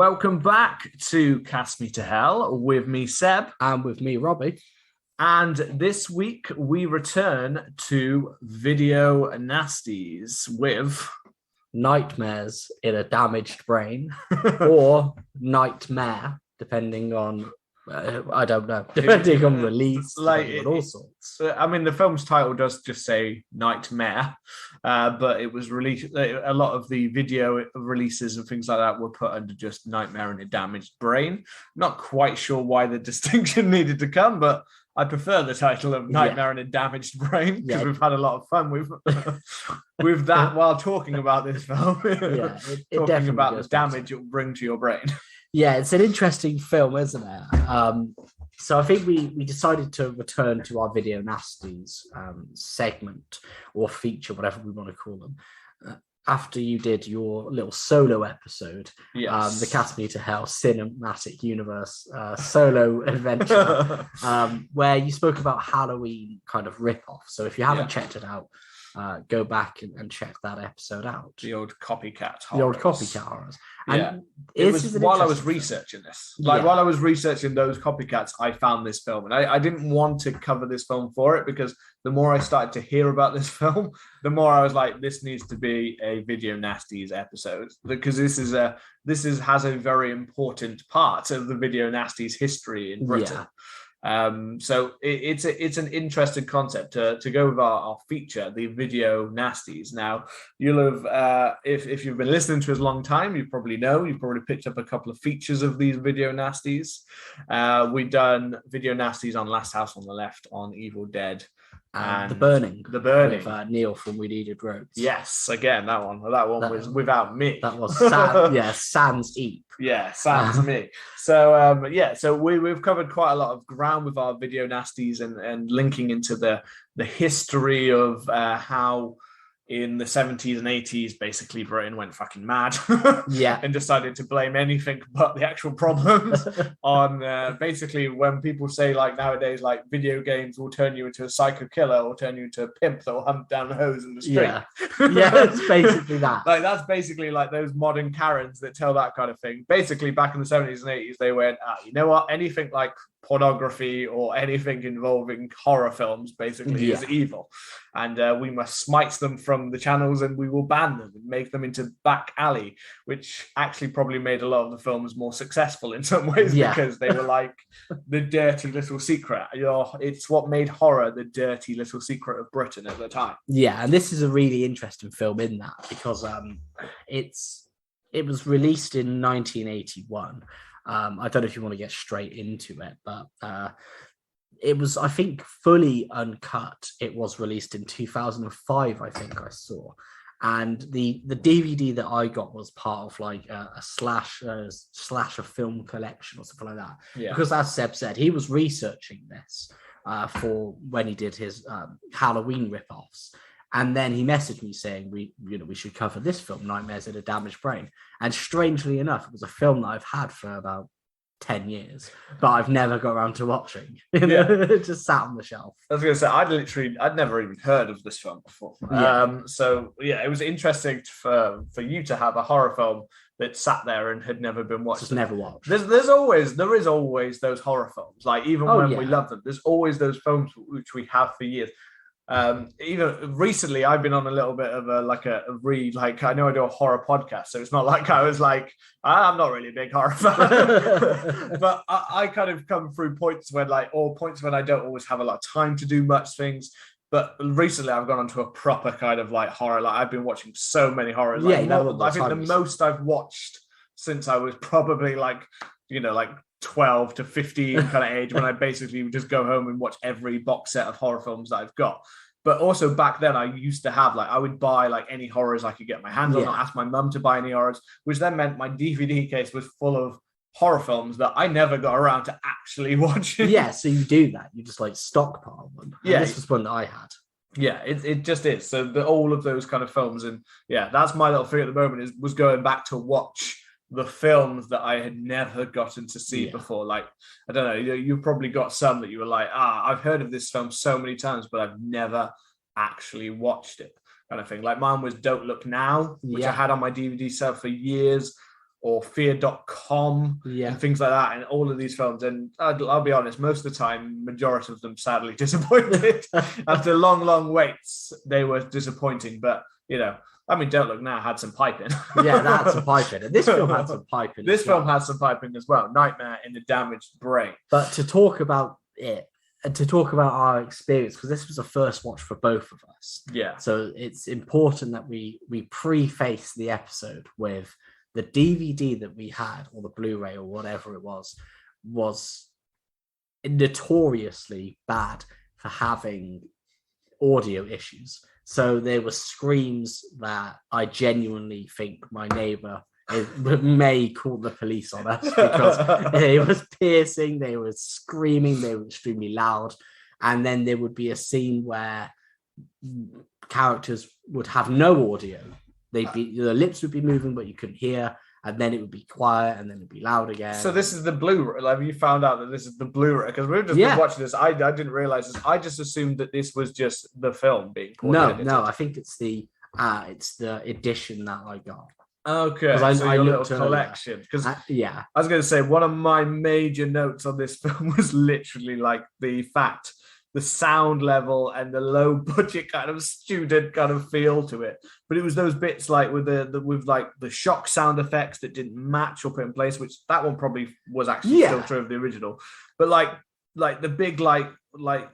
Welcome back to Cast Me to Hell with me, Seb. And with me, Robbie. And this week we return to Video Nasties with Nightmares in a Damaged Brain or Nightmare, depending on, I don't know, depending on release, on all sorts. I mean, the film's title does just say Nightmare, but it was released, a lot of the video releases and things like that were put under just Nightmare in a Damaged Brain. Not quite sure why the distinction needed to come, but I prefer the title of Nightmare in a Damaged Brain because we've had a lot of fun with that while talking about this film. Talking about the damage it will bring to your brain. Yeah, it's an interesting film, isn't it? So I think we decided to return to our Video Nasties segment or feature, whatever we want to call them, after you did your little solo episode, the Cast Me to Hell Cinematic Universe solo adventure, where you spoke about Halloween kind of rip-off. So if you haven't checked it out, go back and check that episode out. The old copycat horrors. The old copycat horrors. And it was while I was researching this. While I was researching those copycats, I found this film. And I didn't want to cover this film for it because the more I started to hear about this film, the more I was like, this needs to be a Video Nasties episode. Because this has a very important part of the Video Nasties history in Britain. Yeah. So it's an interesting concept to go with our feature, the Video Nasties. Now, you'll have, if you've been listening to us a long time, you've probably picked up a couple of features of these Video Nasties. We've done Video Nasties on Last House on the Left, on Evil Dead. And the burning with Neil from We Needed Roads. Yes, again, that one was without me. That was sans Eep. Yeah, sans me. So so we've covered quite a lot of ground with our Video Nasties and linking into the history of how in the 70s and 80s, basically Britain went fucking mad and decided to blame anything but the actual problems on basically when people say like nowadays, like video games will turn you into a psycho killer or turn you into a pimp that will hunt down the hose in the street. Yeah, it's basically that. Like that's basically like those modern Karens that tell that kind of thing. Basically back in the 70s and 80s, they went, you know what, anything like pornography or anything involving horror films basically is evil, and we must smite them from the channels and we will ban them and make them into back alley, which actually probably made a lot of the films more successful in some ways because they were like the dirty little secret. It's what made horror the dirty little secret of Britain at the time. And this is a really interesting film in that because it was released in 1981. I don't know if you want to get straight into it, but it was, I think, fully uncut. It was released in 2005, I think I saw. And the DVD that I got was part of like a slasher film collection or something like that. Yeah. Because as Seb said, he was researching this for when he did his Halloween rip-offs. And then he messaged me saying, we should cover this film, Nightmares in a Damaged Brain. And strangely enough, it was a film that I've had for about 10 years, but I've never got around to watching. It just sat on the shelf. I was going to say, I'd never even heard of this film before. It was interesting for you to have a horror film that sat there and had never been watched. Just never watched. There is always those horror films. Like even when we love them, there's always those films which we have for years. Even recently, I've been on a little bit of I know I do a horror podcast, so it's not like I was like, I'm not really a big horror fan, but I kind of come through points when I don't always have a lot of time to do much things. But recently, I've gone onto a proper kind of like horror. Like I've been watching so many horrors. I think the most I've watched since I was probably like 12 to 15 kind of age when I basically would just go home and watch every box set of horror films that I've got. But also back then I used to have I would buy any horrors I could get my hands on, not ask my mum to buy any horrors, which then meant my DVD case was full of horror films that I never got around to actually watching. Yeah, so you do that. You just stockpile them. And this was one that I had. Yeah, it just is. So all of those kind of films, and that's my little thing at the moment was going back to watch the films that I had never gotten to see before. Like, I don't know, you've probably got some that you were like, I've heard of this film so many times, but I've never actually watched it kind of thing. Like mine was Don't Look Now, which I had on my DVD set for years. or fear.com yeah. and things like that, and all of these films. And I'll be honest, most of the time, majority of them sadly disappointed. After long waits, they were disappointing. But, you know, I mean, Don't Look Now had some piping. Yeah, that had some piping. And this film had some piping. This film has some piping as well. Nightmare in the Damaged Brain. But to talk about it, and to talk about our experience, because this was a first watch for both of us. Yeah. So it's important that we preface the episode with the DVD that we had, or the Blu-ray, or whatever it was notoriously bad for having audio issues. So there were screams that I genuinely think my neighbor may call the police on us, because it was piercing, they were screaming, they were extremely loud. And then there would be a scene where characters would have no audio. The lips would be moving, but you couldn't hear. And then it would be quiet, and then it'd be loud again. So this is the Blu-ray. Like, you found out that this is the Blu-ray, because we've just been watching this. I didn't realize this. I just assumed that this was just the film being edited. No. I think it's the edition that I got. Okay, so your little collection. Because I was going to say, one of my major notes on this film was literally like the sound level and the low budget kind of student kind of feel to it. But it was those bits like with the shock sound effects that didn't match or put in place, which that one probably was actually still true of the original. But like the big like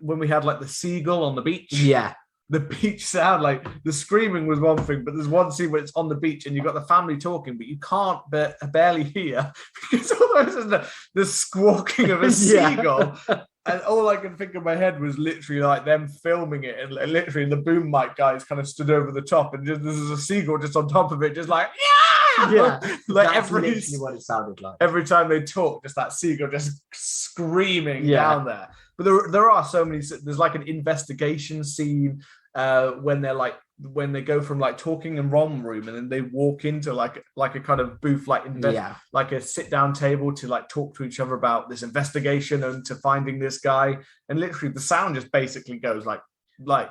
when we had like the seagull on the beach. Yeah. The beach sound, like the screaming was one thing, but there's one scene where it's on the beach and you've got the family talking, but you can't barely hear, because otherwise there's the squawking of a seagull. And all I can think in my head was literally like them filming it, and literally the boom mic guys kind of stood over the top, and just, there's a seagull just on top of it, just like, yeah, like that's literally what it sounded like. Every time they talk, just that seagull just screaming down there. But there are so many. There's like an investigation scene when they go from like talking in one room, and then they walk into like a kind of booth, like a sit down table to like talk to each other about this investigation and to finding this guy. And literally the sound just basically goes like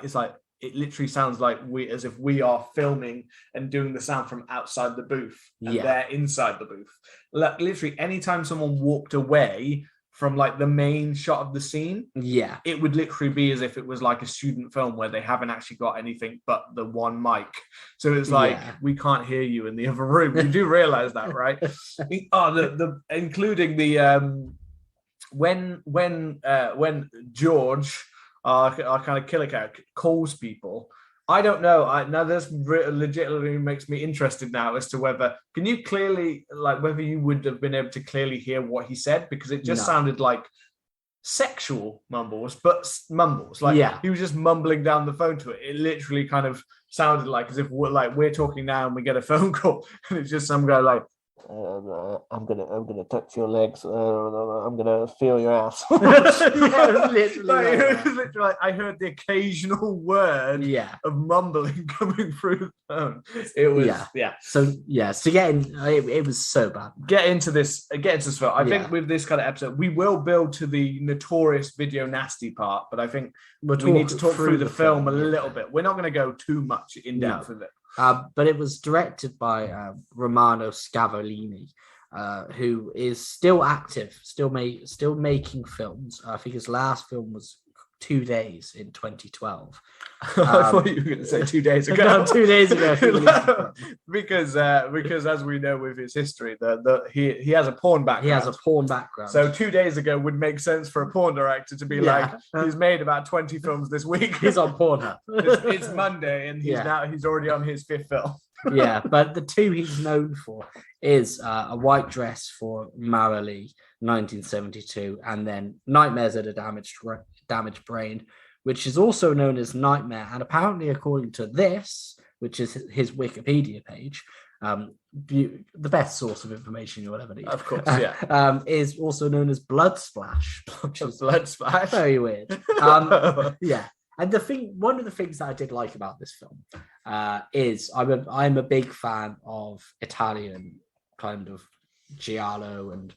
it's like, it literally sounds like as if we are filming and doing the sound from outside the booth, and they're inside the booth. Like, literally anytime someone walked away from like the main shot of the scene, it would literally be as if it was like a student film where they haven't actually got anything but the one mic. So it's like, we can't hear you in the other room. You do realize that, right? The including the when George, our kind of killer character, calls people. I don't know. Now this legitimately makes me interested now as to whether whether you would have been able to clearly hear what he said, because it just sounded like sexual mumbles, but mumbles. Like he was just mumbling down the phone to it. It literally kind of sounded like as if we're talking now and we get a phone call, and it's just some guy like, I'm gonna touch your legs. I'm gonna feel your ass. Literally, I heard the occasional word of mumbling coming through the phone. It was So it was so bad. Get into this film. I think with this kind of episode, we will build to the notorious video nasty part, but I think we need to talk through the film a little bit. We're not going to go too much in depth with it. But it was directed by Romano Scavolini, who is still active, still making films. I think his last film was 2 days in 2012. I thought you were going to say 2 days ago. No, 2 days ago. because as we know with his history, he has a porn background. He has a porn background. So 2 days ago would make sense for a porn director to be like, he's made about 20 films this week. He's on Pornhub. It's Monday, and he's already on his 5th film. But the two he's known for is A White Dress for Marilee, 1972, and then Nightmares at a Damaged Brain, which is also known as Nightmare, and apparently, according to this, which is his Wikipedia page, the best source of information you'll ever need, of course, is also known as Blood Splash. Blood Splash, very weird. And one of the things that I did like about this film is I'm a big fan of Italian kind of giallo and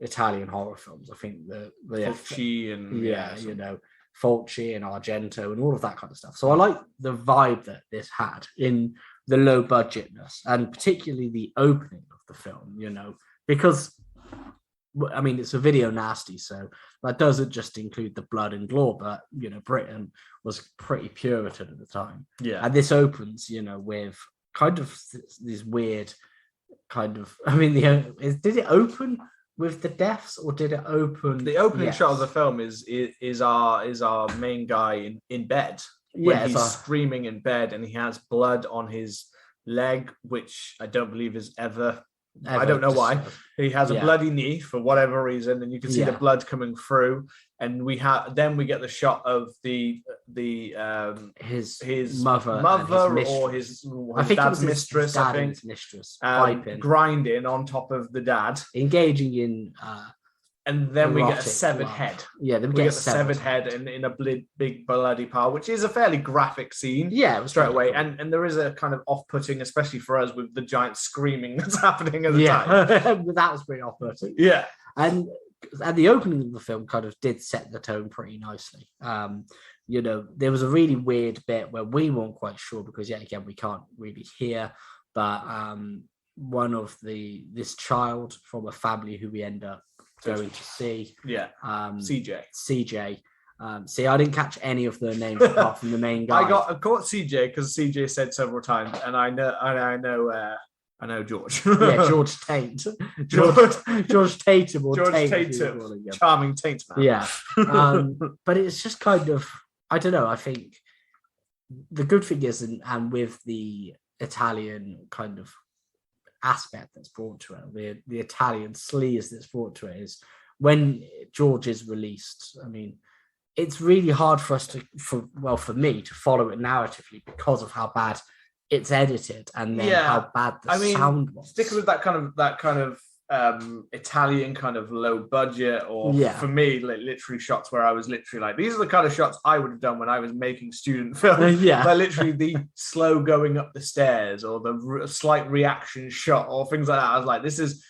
Italian horror films. I think the Fulci and Fulci and Argento and all of that kind of stuff. So I like the vibe that this had in the low budgetness, and particularly the opening of the film, because I mean, it's a video nasty, so that doesn't just include the blood and gore, but Britain was pretty Puritan at the time. Yeah. And this opens, with kind of this weird kind of, I mean, did it open with the deaths, or did it open? The opening shot of the film is our main guy in bed. When he's screaming in bed, and he has blood on his leg, which I don't believe is ever. I don't know why. He has a bloody knee for whatever reason, and you can see the blood coming through. And we get the shot of his mother or his dad's mistress, I think, grinding on top of the dad, engaging in. And then we get a severed head. Yeah, then we get the severed head in a big bloody pile, which is a fairly graphic scene. Yeah, straight away. Cool. And there is a kind of off-putting, especially for us, with the giant screaming that's happening at the time. That was pretty off-putting. Yeah. And the opening of the film kind of did set the tone pretty nicely. There was a really weird bit where we weren't quite sure, because yet again we can't really hear, but one of this child from a family who we end up going to see. Yeah. CJ. See, I didn't catch any of the names apart from the main guy. I caught CJ because CJ said several times, and I know George. Yeah, George Tate. George Tatum or George Tatum. Charming Tate man. Yeah. But it's just kind of, I don't know, I think the good thing is, and with the Italian kind of aspect that's brought to it, the Italian sleaze that's brought to it, is when George is released. I mean, it's really hard for us for me to follow it narratively because of how bad it's edited, and then how bad the sound was. Sticking with that kind of Italian kind of low budget, or for me, like, literally shots where I was literally like, these are the kind of shots I would have done when I was making student film. Like literally the slow going up the stairs, or the slight reaction shot, or things like that. I was like, this is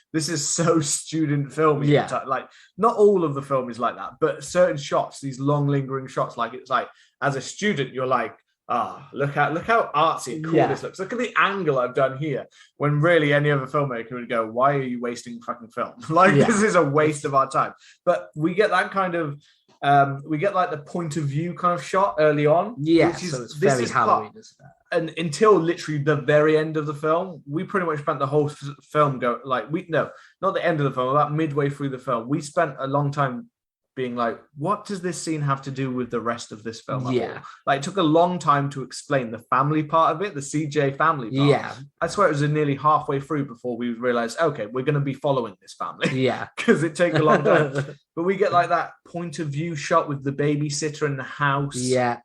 so student film. Like, not all of the film is like that, but certain shots, these long lingering shots, like, it's like, as a student, you're like, look how artsy and cool this looks. Look at the angle I've done here. When really any other filmmaker would go, why are you wasting fucking film? This is a waste of our time. But we get that kind of, we get like the point of view kind of shot early on. Yeah, so it's very Halloween, isn't it? And until literally the very end of the film, we pretty much spent the whole film not the end of the film, about midway through the film, we spent a long time being like, what does this scene have to do with the rest of this film? Like, it took a long time to explain the family part of it, the CJ family part. Yeah. I swear it was nearly halfway through before we realized, okay, we're going to be following this family. Yeah. Because it takes a long time. But we get like that point of view shot with the babysitter in the house. Yeah.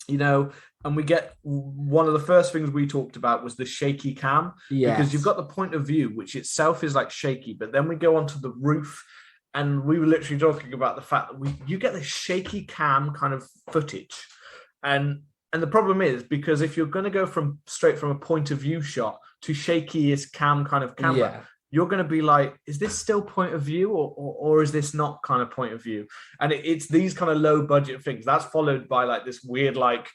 And we get one of the first things we talked about was the shaky cam. Yeah. Because you've got the point of view, which itself is like shaky, but then we go onto the roof. And we were literally talking about the fact that you get this shaky cam kind of footage. And the problem is, because if you're going to go straight from a point of view shot to shakiest cam kind of camera, you're going to be like, is this still point of view, or is this not kind of point of view? And it's these kind of low budget things. That's followed by like this weird like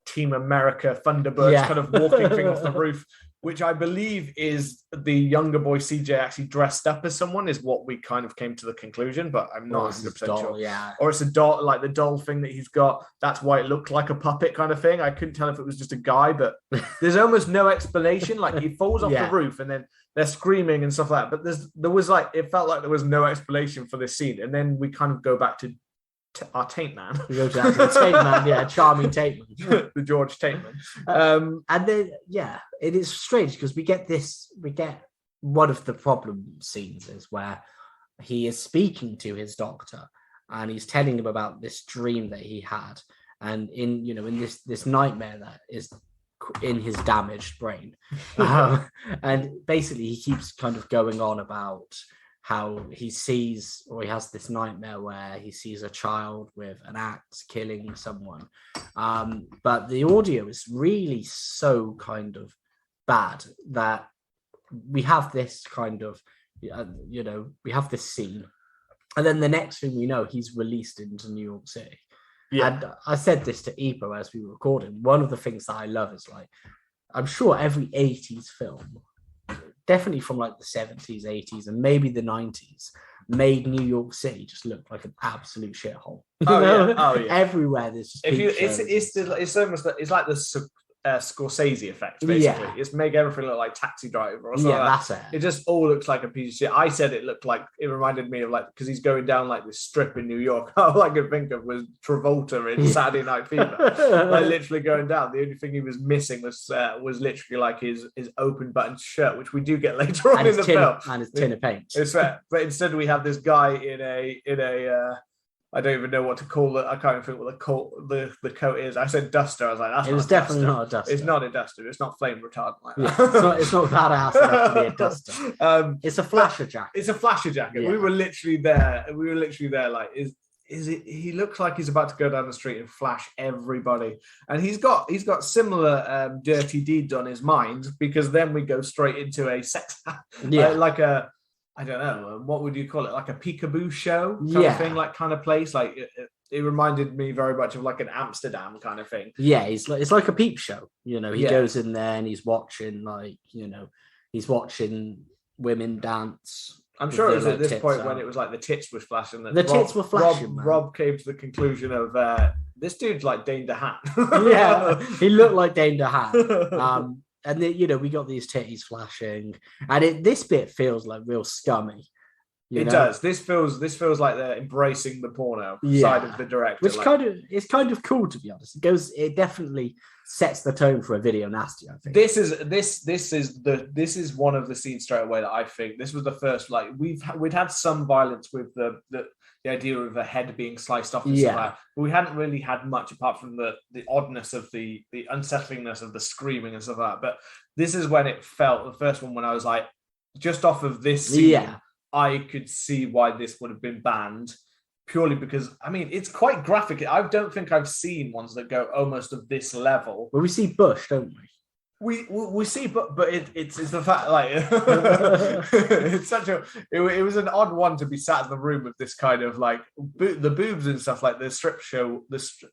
Team America Thunderbirds kind of walking thing off the roof, which I believe is the younger boy CJ actually dressed up as someone, is what we kind of came to the conclusion, but I'm not 100% sure. Yeah. Or it's a doll, like the doll thing that he's got. That's why it looked like a puppet kind of thing. I couldn't tell if it was just a guy, but there's almost no explanation. Like, he falls off the roof and then they're screaming and stuff like that. But there was like, it felt like there was no explanation for this scene. And then we kind of go back to our Tate man. We go to the Tate man, charming Tate man. The George Tate man. And then, it is strange because we get one of the problem scenes is where he is speaking to his doctor and he's telling him about this dream that he had. And in this nightmare that is in his damaged brain. And basically he keeps kind of going on about how he has this nightmare where he sees a child with an axe killing someone. But the audio is really so kind of bad that we have this kind of, we have this scene. And then the next thing we know, he's released into New York City. Yeah. And I said this to Ipo as we were recording. One of the things that I love is, like, I'm sure every 80s film definitely from like the 70s, 80s, and maybe the 90s, made New York City just look like an absolute shithole. Oh yeah. Everywhere there's just it's almost it's like the Scorsese effect, basically. It's make everything look like Taxi Driver or something. That's it. It just all looks like a piece of shit. I said it looked like, it reminded me of like, because he's going down like this strip in New York. All I could think of was Travolta in Saturday Night Fever, like literally going down. The only thing he was missing was literally like his open button shirt, which we do get later on in the film, and his tin of paint. It's right. But instead we have this guy in a I don't even know what to call it. I can't even think what the coat is. I said duster. I was like, that's it was definitely not a duster. It's not a duster. It's not flame retardant like that. Yeah, it's not badass enough to be a duster. It's a flasher jacket. It's a flasher jacket. Yeah. We were literally there. Like, is it? He looks like he's about to go down the street and flash everybody. And he's got similar dirty deeds on his mind, because then we go straight into a sex, like a, I don't know, what would you call it? Like a peekaboo show kind of thing, like kind of place. Like it reminded me very much of like an Amsterdam kind of thing. Yeah, it's like a peep show. He goes in there and he's watching women dance. I'm sure it was at this point when it was like the tits was flashing. Tits were flashing. Rob came to the conclusion of this dude's like Dane DeHaan. Yeah, he looked like Dane DeHaan. And then, we got these titties flashing, and this bit feels like real scummy. It does. This feels like they're embracing the porno side of the director, which it's kind of cool, to be honest. It definitely sets the tone for a video nasty. I think this is one of the scenes straight away that I think this was the first, like, we'd had some violence with the idea of a head being sliced off and stuff like that. But we hadn't really had much apart from the oddness of the unsettlingness of the screaming and stuff like that. But this is when it felt, the first one, when I was like, just off of this scene, I could see why this would have been banned, purely because, I mean, it's quite graphic. I don't think I've seen ones that go almost of this level. Well, we see Bush, don't we? We see, but it's the fact, like, it's it was an odd one to be sat in the room with this kind of like the boobs and stuff, like the strip show.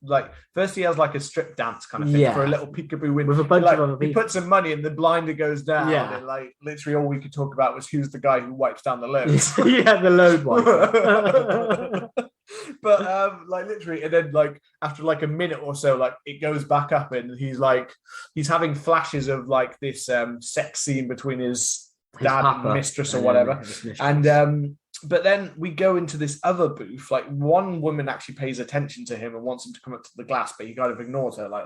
Like, first he has like a strip dance kind of thing for a little peekaboo window with a bunch of other people. He put some money and the blinder goes down. And like literally all we could talk about was who's the guy who wipes down the loads. The load wiper. But like literally, and then like after like a minute or so, like it goes back up and he's having flashes of like this sex scene between his dad and mistress or whatever. And but then we go into this other booth. Like, one woman actually pays attention to him and wants him to come up to the glass, but he kind of ignores her. Like,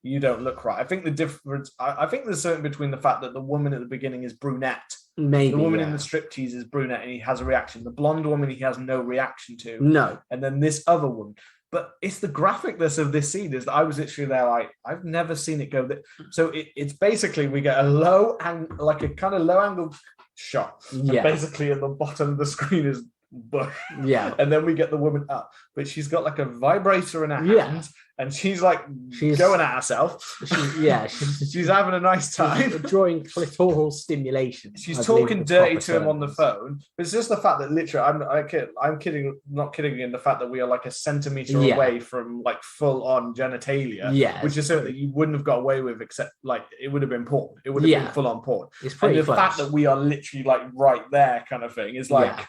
you don't look right. I think the difference, I think there's something between the fact that the woman at the beginning is brunette. Maybe the woman in the striptease is brunette and he has a reaction. The blonde woman he has no reaction to. No. And then this other woman. But it's the graphicness of this scene is that I was literally there like, I've never seen it go that. So it's basically, we get a low and like a kind of low angle shot. And basically at the bottom of the screen is Bush. Yeah. And then we get the woman up, but she's got like a vibrator in her hand and she's going at herself. She's having a nice time. She's drawing clitoral stimulation. She's talking dirty to him on the phone. But it's just the fact that literally, I'm kidding, not kidding in the fact that we are like a centimeter away from like full on genitalia. Yeah. Which is something that you wouldn't have got away with, except like it would have been porn. It would have been full on porn. It's pretty and the fact that we are literally like right there kind of thing is like,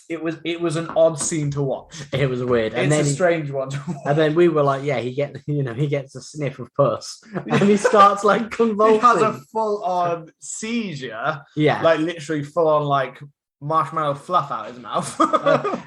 it was an odd scene to watch. It was weird. And it's a strange one to watch. And then we were like, he gets a sniff of puss. And he starts like convulsing. He has a full-on seizure. Yeah. Like literally full-on like marshmallow fluff out his mouth.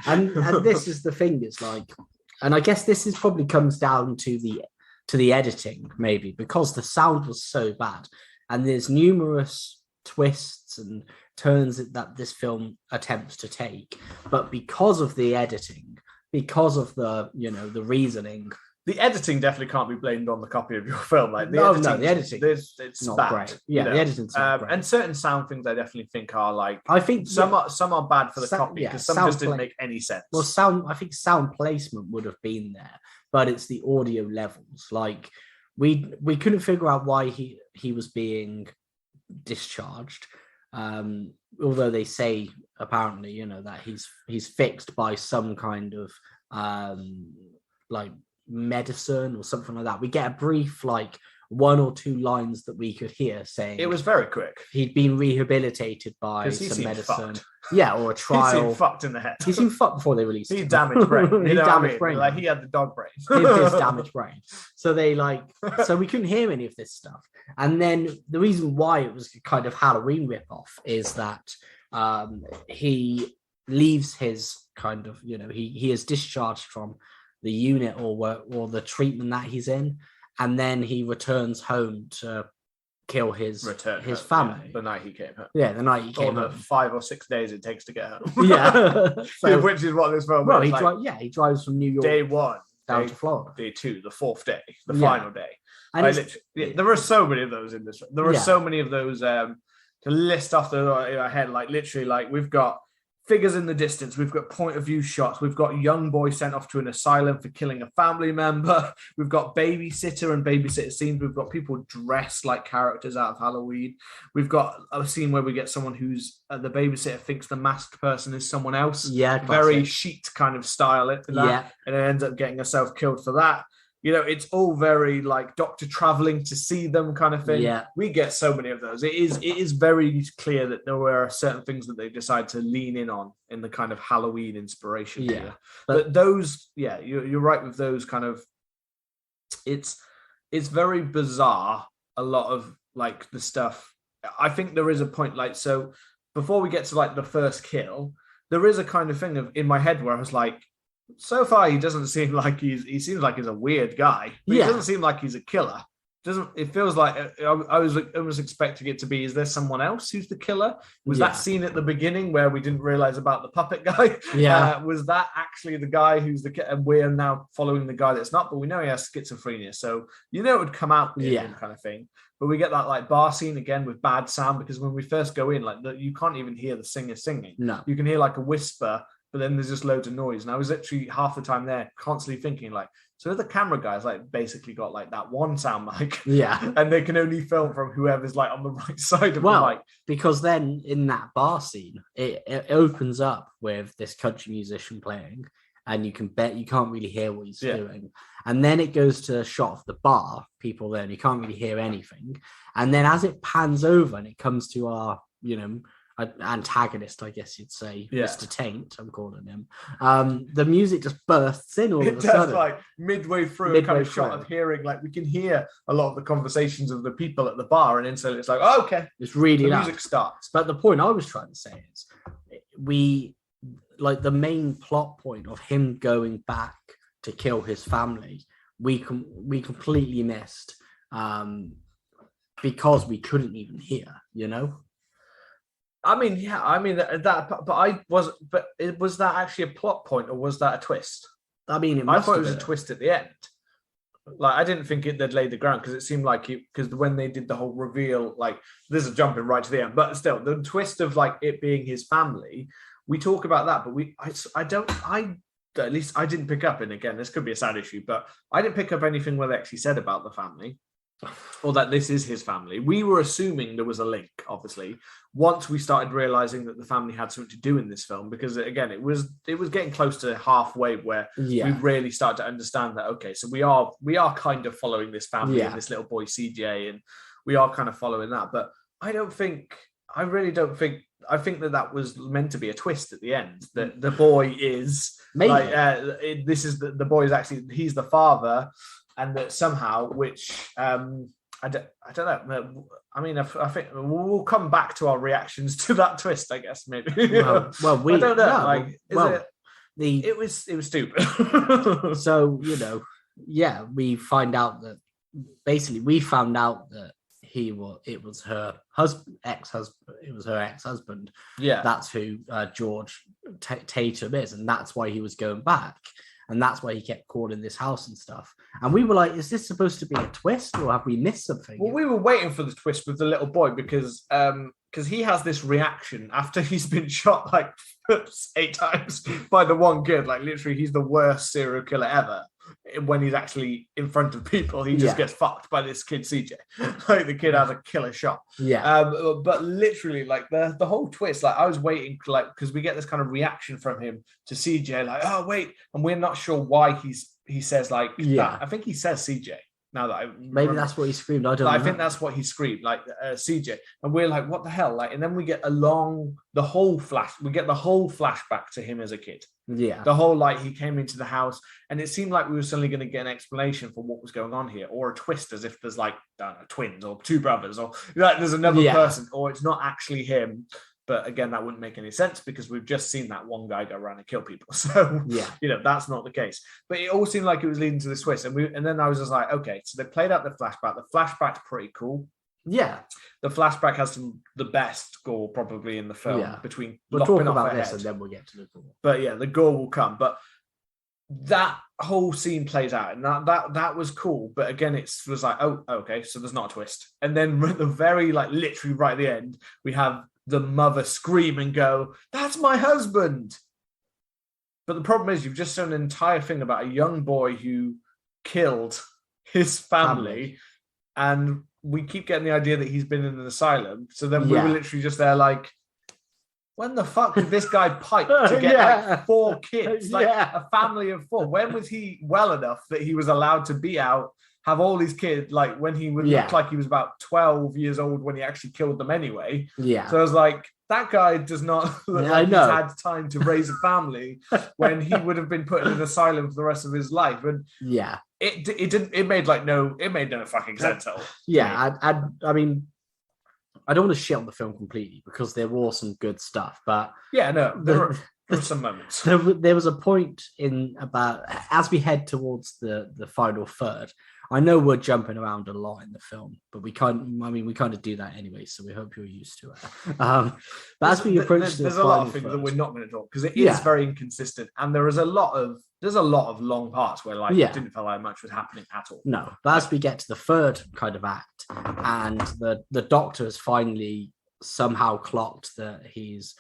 and this is the thing, it's like, and I guess this is probably comes down to the editing, maybe, because the sound was so bad. And there's numerous twists and turns that this film attempts to take, but because of the editing, because of the the reasoning, the editing definitely can't be blamed on the copy of your film. Like the editing, it's not bad, great. The editing's not great. And certain sound things I definitely think are like, I think some are bad for the copy because some just didn't make any sense. Well, I think sound placement would have been there, but it's the audio levels. Like we couldn't figure out why he was being discharged. Although they say apparently, that he's fixed by some kind of like medicine or something like that. We get a brief like one or two lines that we could hear saying it was very quick. He'd been rehabilitated by some medicine. Fucked. Yeah, or a trial. He seemed fucked in the head. He seemed fucked before they released him. He damaged brain. He damaged brain. Like he had the dog brain. his damaged brain. So so we couldn't hear any of this stuff. And then the reason why it was kind of Halloween ripoff is that he leaves his kind of, he is discharged from the unit or the treatment that he's in, and then he returns home to kill his family. The night he came home. Yeah, the night he came home. 5 or 6 days it takes to get home. Yeah. So, which is what this film is. He drives from New York. Day 1. Down to Florida. Day 2, the 4th day, the final day. And there are so many of those in this. There are so many of those to list off in our head. Like literally, like we've got figures in the distance. We've got point of view shots. We've got young boy sent off to an asylum for killing a family member. We've got babysitter and babysitter scenes. We've got people dressed like characters out of Halloween. We've got a scene where we get someone who's the babysitter thinks the masked person is someone else. Yeah, classic. Very Sheet kind of style it. And it ends up getting herself killed for that. It's all very like Doctor traveling to see them kind of thing. Yeah. We get so many of those. It is very clear that there were certain things that they decide to lean in on in the kind of Halloween inspiration. Yeah. Here. But those, you're right with those kind of, it's very bizarre. A lot of like the stuff, I think there is a point like, so before we get to like the first kill, there is a kind of thing in my head where I was like, so far he doesn't seem like he seems like he's a weird guy, but he doesn't seem like he's a killer. It feels like I was expecting it to be, is there someone else who's the killer? Was that scene at the beginning where we didn't realize about the puppet guy? Was that actually the guy who's and we're now following the guy that's not, but we know he has schizophrenia, so it would come out kind of thing. But we get that like bar scene again with bad sound, because when we first go in, like you can't even hear the singer singing. No, you can hear like a whisper, but then there's just loads of noise. And I was literally half the time there constantly thinking like, so the camera guys like basically got like that one sound mic. Yeah. And they can only film from whoever's like on the right side of the mic. Because then in that bar scene, it opens up with this country musician playing, and you can't really hear what he's doing. And then it goes to a shot of the bar, people there, and you can't really hear anything. And then as it pans over and it comes to our, antagonist, I guess you'd say, Mr. Taint, I'm calling him. The music just bursts in all of a sudden. Like midway through a kind of shot of hearing, like we can hear a lot of the conversations of the people at the bar, and then so it's like, oh, okay, it's really the music starts. But the point I was trying to say is, we like the main plot point of him going back to kill his family. We completely missed because we couldn't even hear, I mean, was that actually a plot point, or was that a twist? I mean, I thought it was a twist at the end. Like, I didn't think they'd laid the ground, because it seemed like because when they did the whole reveal, like this is jumping right to the end, but still the twist of like it being his family, we talk about that, but at least I didn't pick up, and again, this could be a sad issue, but I didn't pick up anything where they actually said about the family, or that this is his family. We were assuming there was a link, obviously, once we started realizing that the family had something to do in this film, because again, it was getting close to halfway where we really started to understand that, okay, so we are kind of following this family and this little boy CJ, and we are kind of following that. But I think that was meant to be a twist at the end, that the boy is the boy is actually, he's the father, and that somehow, which I don't know. I mean, I think we'll come back to our reactions to that twist, I guess, maybe. Well, we I don't know. It was stupid. So we found out that it was her ex-husband. It was her ex-husband. Yeah, that's who George Tatum is, and that's why he was going back. And that's why he kept calling this house and stuff. And we were like, is this supposed to be a twist, or have we missed something? Well, we were waiting for the twist with the little boy, because he has this reaction after he's been shot like 8 times by the one kid. Like literally, he's the worst serial killer ever. When he's actually in front of people, he just gets fucked by this kid CJ. Like the kid has a killer shot. But literally, like the whole twist, like I was waiting, like, because we get this kind of reaction from him to CJ, like, oh wait, and we're not sure why he says like that. I think he says CJ. Now that maybe that's what he screamed. I don't know. I think that's what he screamed, like CJ. And we're like, what the hell? Like, and then we get the whole flashback to him as a kid. Yeah. The whole, like, he came into the house and it seemed like we were suddenly going to get an explanation for what was going on here, or a twist, as if there's like, I don't know, twins or two brothers, or like there's another person, or it's not actually him. But again, that wouldn't make any sense because we've just seen that one guy go around and kill people. So, that's not the case. But it all seemed like it was leading to this twist. And then I was just like, okay, so they played out the flashback. The flashback's pretty cool. Yeah. The flashback has the best gore probably in the film. Between we'll talk about this and then we'll get to the gore. But yeah, the gore will come. But that whole scene plays out, and that was cool. But again, it was like, oh, okay, so there's not a twist. And then at the very, like, literally right at the end, we have the mother scream and go, "That's my husband." But the problem is you've just shown an entire thing about a young boy who killed his family. And we keep getting the idea that he's been in an asylum. So then we were literally just there like, when the fuck did this guy pipe to get like 4 kids, like a family of 4? When was he well enough that he was allowed to be out, have all these kids, like when he would look like he was about 12 years old when he actually killed them anyway? Yeah. So I was like, that guy does not look like he's had time to raise a family when he would have been put in an asylum for the rest of his life. And it made no fucking sense at all. Yeah, I mean, I don't want to shit on the film completely because there was some good stuff, but there were some moments. There was a point in about as we head towards the final third. I know we're jumping around a lot in the film, but we kind of do that anyway, so we hope you're used to it. But as we approach there's a lot of things that we're not going to talk because it is very inconsistent, and there's a lot of long parts where it didn't feel like much was happening at all. No, but as we get to the third kind of act, and the doctor has finally somehow clocked that he's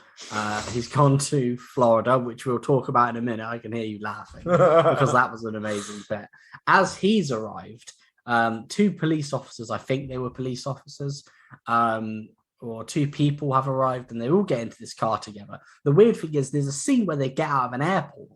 gone to Florida, which we'll talk about in a minute. I can hear you laughing because that was an amazing bit. As he's arrived, 2 police officers, I think they were police officers, or 2 people have arrived, and they all get into this car together. The weird thing is there's a scene where they get out of an airport.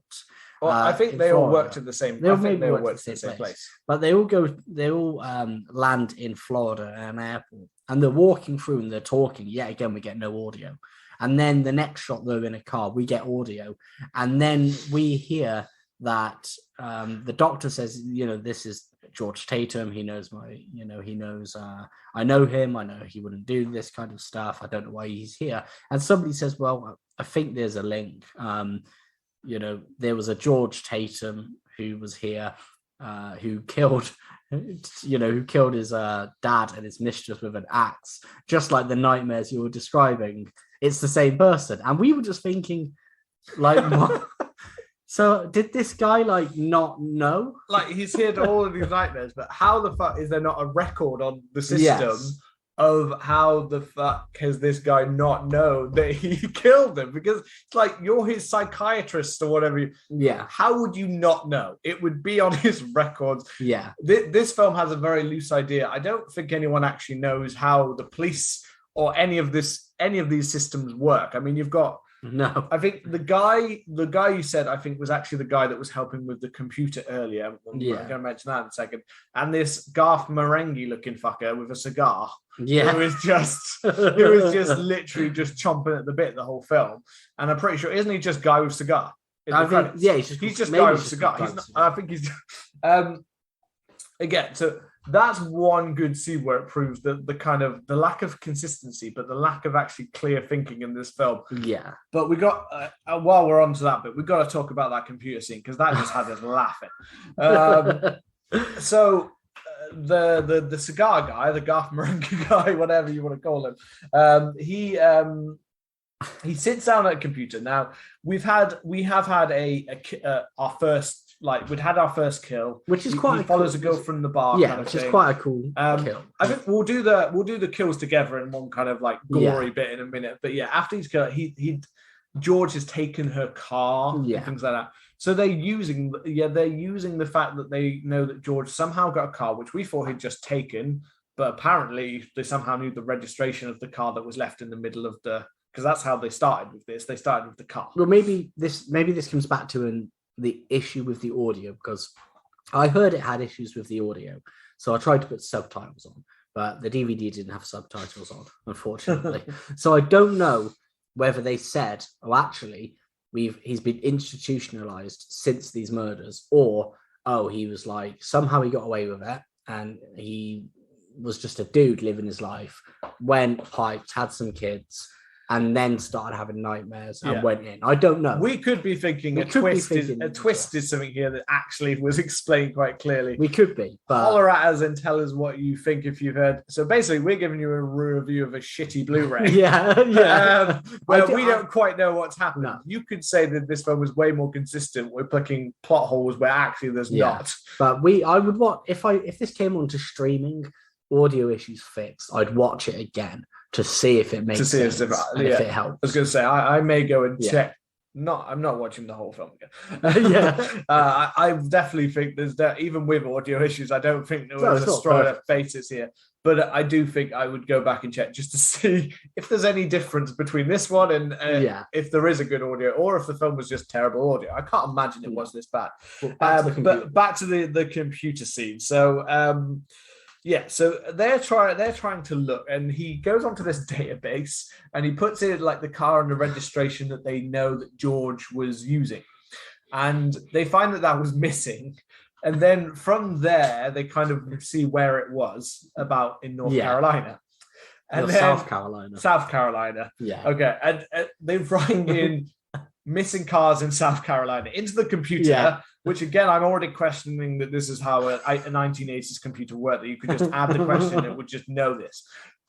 Well, I think they all worked at the same. I think they all worked at the same place. But they all land in Florida at an airport, and they're walking through and they're talking. Yet again, we get no audio. And then the next shot, they're in a car. We get audio, and then we hear that the doctor says, this is George Tatum. He knows I know him. I know he wouldn't do this kind of stuff. I don't know why he's here. And somebody says, well, I think there's a link. There was a George Tatum who was here, who killed his dad and his mistress with an axe, just like the nightmares you were describing. It's the same person. And we were just thinking, like, what? So did this guy not know? Like, he's here to all of these nightmares, but how the fuck is there not a record on the system of how the fuck has this guy not known that he killed them? Because it's like, you're his psychiatrist or whatever. Yeah. How would you not know? It would be on his records. Yeah. This film has a very loose idea. I don't think anyone actually knows how the police or any of these systems work. I mean, you've got No. I think the guy you said, I think, was actually the guy that was helping with the computer earlier. Yeah. I'm going to mention that in a second. And this Garth Marenghi looking fucker with a cigar. Yeah. Who is just literally just chomping at the bit the whole film. And I'm pretty sure, isn't he just guy with cigar? He's just guy with cigar. I think he's again, so that's one good scene where it proves that the lack of consistency, but the lack of actually clear thinking in this film. Yeah. But we got, while we're on to that bit, we've got to talk about that computer scene because that just had us laughing. So the cigar guy, the Garth Marenghi guy, whatever you want to call him, he sits down at a computer. Now we have had our first. We'd had our first kill, which is he follows cool, a girl from the bar. Yeah, which is quite a cool kill. I think we'll do the kills together in one kind of gory bit in a minute. But yeah, after he's killed, George has taken her car and things like that. So they're using the fact that they know that George somehow got a car, which we thought he'd just taken, but apparently they somehow knew the registration of the car that was left in the middle of because that's how they started with this. They started with the car. Well, maybe this comes back to the issue with the audio, because I heard it had issues with the audio. So I tried to put subtitles on, but the DVD didn't have subtitles on, unfortunately. So I don't know whether they said, oh, actually, he's been institutionalized since these murders, or, oh, he was like, somehow he got away with it, and he was just a dude living his life, went, piped, had some kids, and then started having nightmares and went in. I don't know. We could be thinking a twist is something here that actually was explained quite clearly. We could be. But... holler at us and tell us what you think if you've heard. So basically, we're giving you a review of a shitty Blu-ray. Where we don't quite know what's happened. No. You could say that this film was way more consistent. We're plugging plot holes where actually there's not. But I would watch, if this came onto streaming, audio issues fixed, I'd watch it again to see if it makes sense and if it helps. I was going to say I may go and check. I'm not watching the whole film again. I definitely think there's even with audio issues, I don't think there was a strong basis here. But I do think I would go back and check just to see if there's any difference between this one and if there is a good audio, or if the film was just terrible audio. I can't imagine it was this bad. But back to the computer scene. So. So they're trying to look, and he goes onto this database and he puts in like the car and the registration that they know that George was using, and they find that was missing. And then from there, they kind of see where it was, about in North Carolina. And then, South Carolina. Yeah. Okay. And they write in missing cars in South Carolina into the computer, which again, I'm already questioning that this is how a 1980s computer worked, that you could just add the question and it would just know this.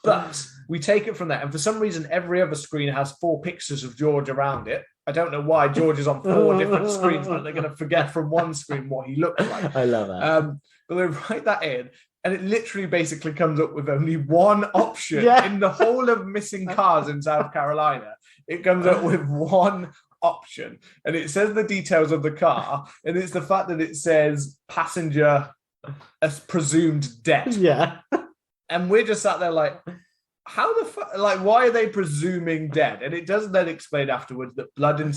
But we take it from there. And for some reason, every other screen has 4 pictures of George around it. I don't know why George is on 4 different screens, but they're going to forget from one screen what he looks like. I love that. But they write that in, and it literally basically comes up with only one option in the whole of missing cars in South Carolina. It comes up with one option, and it says the details of the car, and it's the fact that it says passenger as presumed dead. And we're just sat there like, how the fuck, like, why are they presuming dead? And it doesn't then explain afterwards that blood and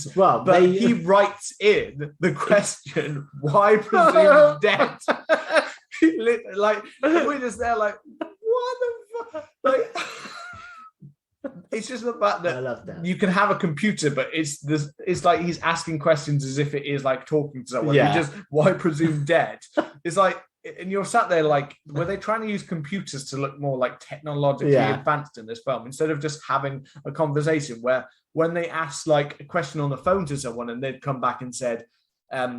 he writes in the question, why presumed dead? Like, we're just there like, what the fuck? Like, it's just the fact that you can have a computer, but it's like he's asking questions as if it is like talking to someone. You just, why presume dead? It's like, and you're sat there like, were they trying to use computers to look more like technologically advanced in this film, instead of just having a conversation where when they asked like a question on the phone to someone and they'd come back and said,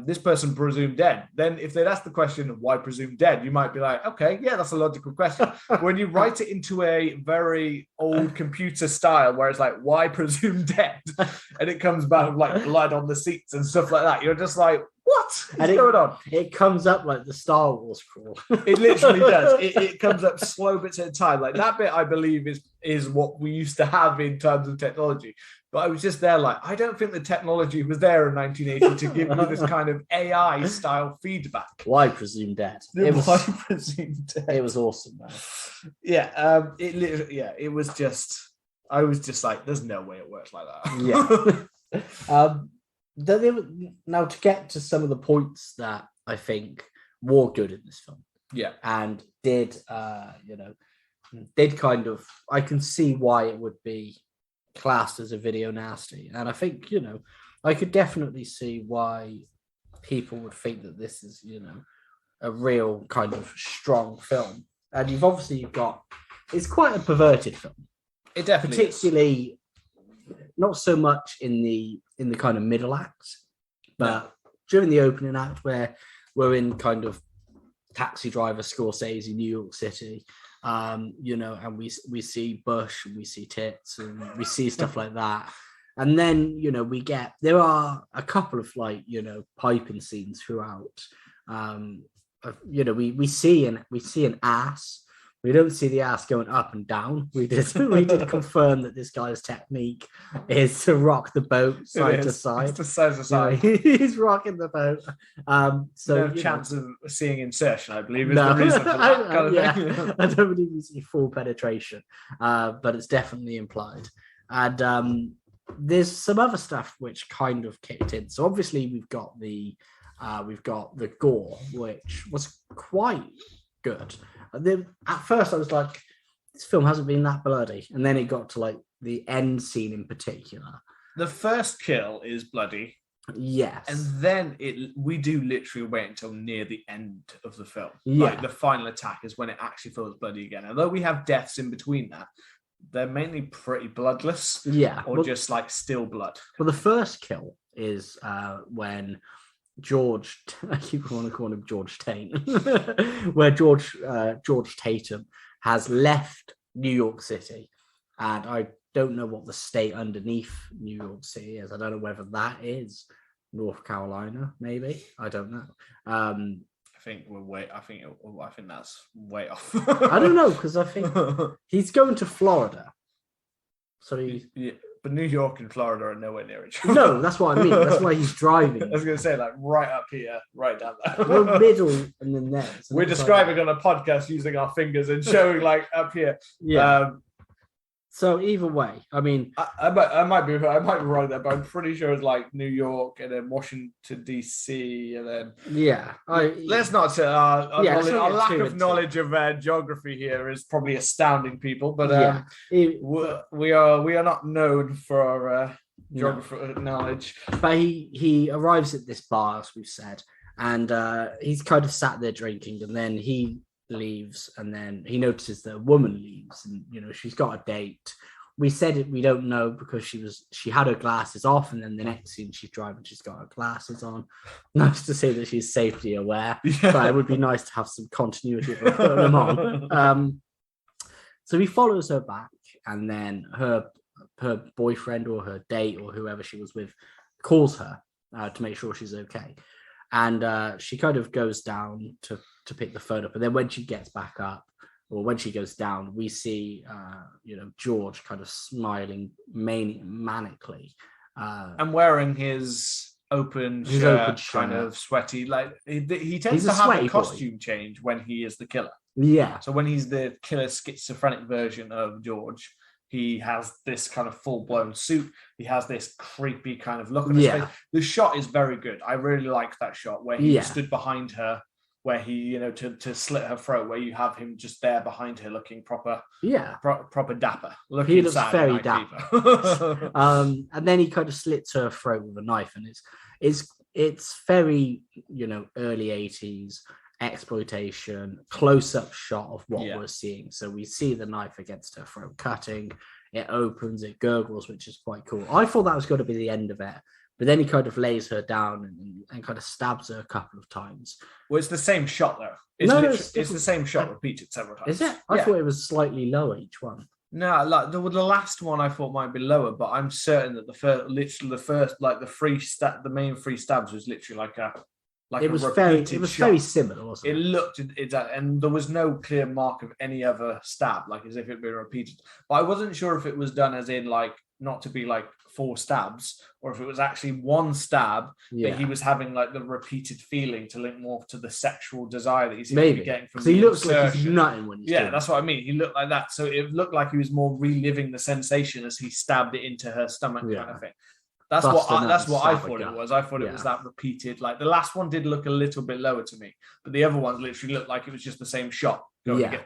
this person presumed dead. Then if they'd ask the question, why presumed dead? You might be like, okay, yeah, that's a logical question. When you write it into a very old computer style where it's like, why presumed dead? And it comes back with like blood on the seats and stuff like that. You're just like, what is going on? It comes up like the Star Wars crawl. It literally does. It comes up slow bits at a time. Like that bit, I believe, is what we used to have in terms of technology. But I was just there like, I don't think the technology was there in 1980 to give you this kind of AI style feedback. Why presume dead? Why presume dead? It was awesome, man. It was just, I was just like, there's no way it works like that. Now to get to some of the points that I think were good in this film, and did kind of, I can see why it would be classed as a video nasty, and I think I could definitely see why people would think that this is a real kind of strong film. And you've got, it's quite a perverted film. It definitely particularly is. Not so much in the kind of middle act, but during the opening act where we're in kind of Taxi Driver, Scorsese, New York City, and we see Bush and we see tits and we see stuff like that. And then, there are a couple of like, piping scenes throughout. We see an ass. We don't see the ass going up and down. We did confirm that this guy's technique is to rock the boat side to side. It's side to side. He's rocking the boat. So no chance of seeing insertion, I believe, is the reason for that kind of thing. I don't believe we see full penetration, but it's definitely implied. And there's some other stuff which kind of kicked in. So obviously we've got the gore, which was quite good. And then at first I was like, this film hasn't been that bloody, and then it got to like the end scene in particular. The first kill is bloody. Yes. And then we do literally wait until near the end of the film. Yeah. Like the final attack is when it actually feels bloody again. Although we have deaths in between that, they're mainly pretty bloodless. Yeah. Or just like still blood. Well, the first kill is when George, I keep wanting to call him George Tate, where George Tatum has left New York City. And I don't know what the state underneath New York City is. I don't know whether that is North Carolina, maybe. I don't know. I think that's way off. I don't know, because I think he's going to Florida. So but New York and Florida are nowhere near each other. No, that's what I mean. That's why he's driving. I was going to say, like, right up here, right down there. Well, middle and then there. So we're describing on a podcast using our fingers and showing, like, up here. Yeah. So either way, I mean, I might be wrong there, but I'm pretty sure it's like New York and then Washington DC and then let's not say our lack of knowledge of geography here is probably astounding people, but we are not known for our geography knowledge. But he arrives at this bar, as we've said, and he's kind of sat there drinking, and then he leaves, and then he notices that a woman leaves, and she's got a date. We said it, we don't know, because she had her glasses off, and then the next scene she's driving, she's got her glasses on. Nice to say that she's safety aware, but it would be nice to have some continuity of her putting them on. So he follows her back, and then her boyfriend or her date or whoever she was with calls her to make sure she's okay. And she kind of goes down to pick the phone up. And then when she gets back up, or when she goes down, we see, George kind of smiling manically. And wearing his open shirt, kind of sweaty. Like he tends to have a costume change when he is the killer. Yeah. So when he's the killer schizophrenic version of George, he has this kind of full-blown suit. He has this creepy kind of look on his face. The shot is very good. I really like that shot where he stood behind her, where he, to slit her throat, where you have him just there behind her looking proper dapper. He looks very dapper. And then he kind of slits her throat with a knife, and it's very, early 80s exploitation, close-up shot of what we're seeing. So we see the knife against her throat cutting, it opens, it gurgles, which is quite cool. I thought that was going to be the end of it, but then he kind of lays her down and kind of stabs her a couple of times. Well, it's the same shot though. It's the same shot repeated several times. Is it? I thought it was slightly lower each one. No, like the last one I thought might be lower, but I'm certain that the main three stabs was literally like a it was very similar, wasn't it? It looked and there was no clear mark of any other stab, like as if it had been repeated. But I wasn't sure if it was done as in like not to be like 4 stabs, or if it was actually one stab that he was having like the repeated feeling to link more to the sexual desire that he seems to be getting from the he looks like he's nutting when he's doing that's what I mean. He looked like that, so it looked like he was more reliving the sensation as he stabbed it into her stomach, kind of thing. That's what I thought it was. I thought it was that repeated. Like the last one did look a little bit lower to me, but the other ones literally looked like it was just the same shot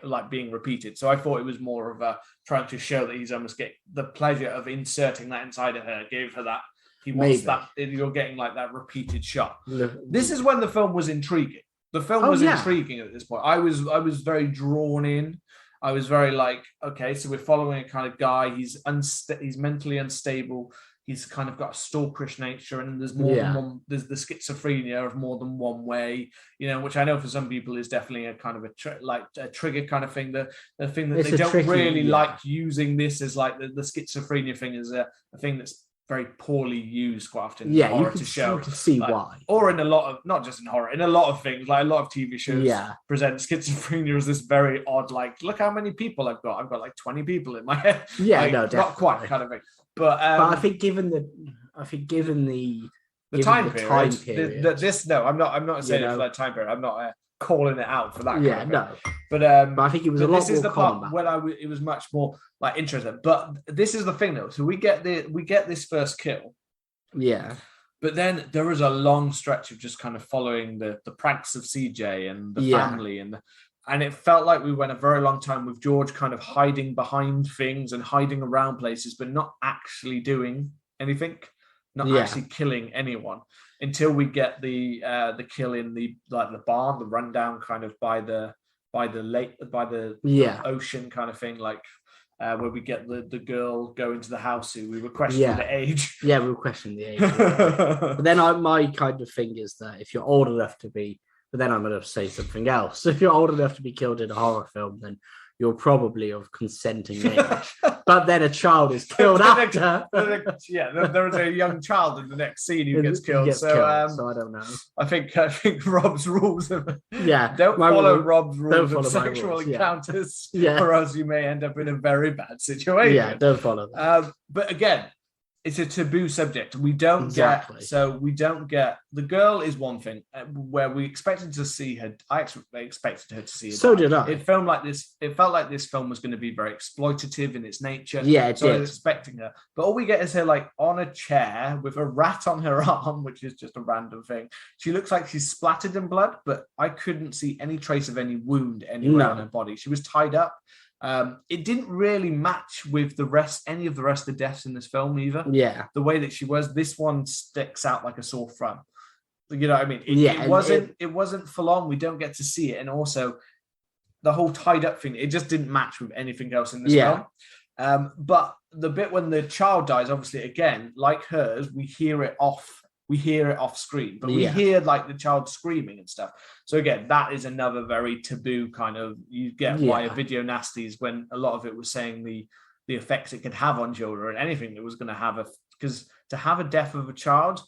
like being repeated. So I thought it was more of a trying to show that he's almost getting the pleasure of inserting that inside of her, gave her that. He wants that. You're getting like that repeated shot. This is when the film was intriguing. The film was intriguing at this point. I was very drawn in. I was very like, okay, so we're following a kind of guy. He's mentally unstable. He's kind of got a stalkerish nature, and there's more than one. There's the schizophrenia of more than one way, which I know for some people is definitely a kind of a trigger kind of thing. The thing that they don't really like using this as like the schizophrenia thing is a thing that's very poorly used quite often in horror to show. You can see why. Or in a lot of, not just in horror, in a lot of things, like a lot of TV shows present schizophrenia as this very odd, like, look how many people I've got. I've got like 20 people in my head. Yeah, like, no, definitely. Not quite kind of thing. But I think given the time period, I'm not saying it for that time period. I'm not calling it out for that. Yeah, kind of no. But I think it was a lot more common. This is the part when it was much more like interesting. But this is the thing though. So we get this first kill. Yeah. But then there is a long stretch of just kind of following the pranks of CJ and the family And it felt like we went a very long time with George kind of hiding behind things and hiding around places, but not actually doing anything, not actually killing anyone, until we get the kill in the barn, the rundown kind of by the ocean kind of thing, like where we get the girl going to the house who we were questioning the age. Yeah, we were questioning the age. But then my kind of thing is that if you're old enough to be, but then I'm going to say something else. If you're old enough to be killed in a horror film, then you're probably of consenting age. But then a child is killed after. There is a young child in the next scene who gets killed. So I don't know. I think Rob's rules don't follow Rob's rules of sexual encounters, or else you may end up in a very bad situation. Yeah, don't follow that. But again, it's a taboo subject. We don't get the girl is one thing where we expected to see her. I expected her to see her. So did I. It felt like this film was going to be very exploitative in its nature. Yeah, it did. I was expecting her, but all we get is her like on a chair with a rat on her arm, which is just a random thing. She looks like she's splattered in blood, but I couldn't see any trace of any wound anywhere on her body. She was tied up. It didn't really match with any of the rest of the deaths in this film either. Yeah, the way that she was, this one sticks out like a sore thumb. You know what I mean? It wasn't full on. We don't get to see it, and also the whole tied up thing. It just didn't match with anything else in this film. But the bit when the child dies, obviously, again, like hers, we hear it off screen, but we hear like the child screaming and stuff. So again, that is another very taboo kind of, you get why a video Nasties, when a lot of it was saying the effects it could have on children, and anything that was going to have because to have a death of a child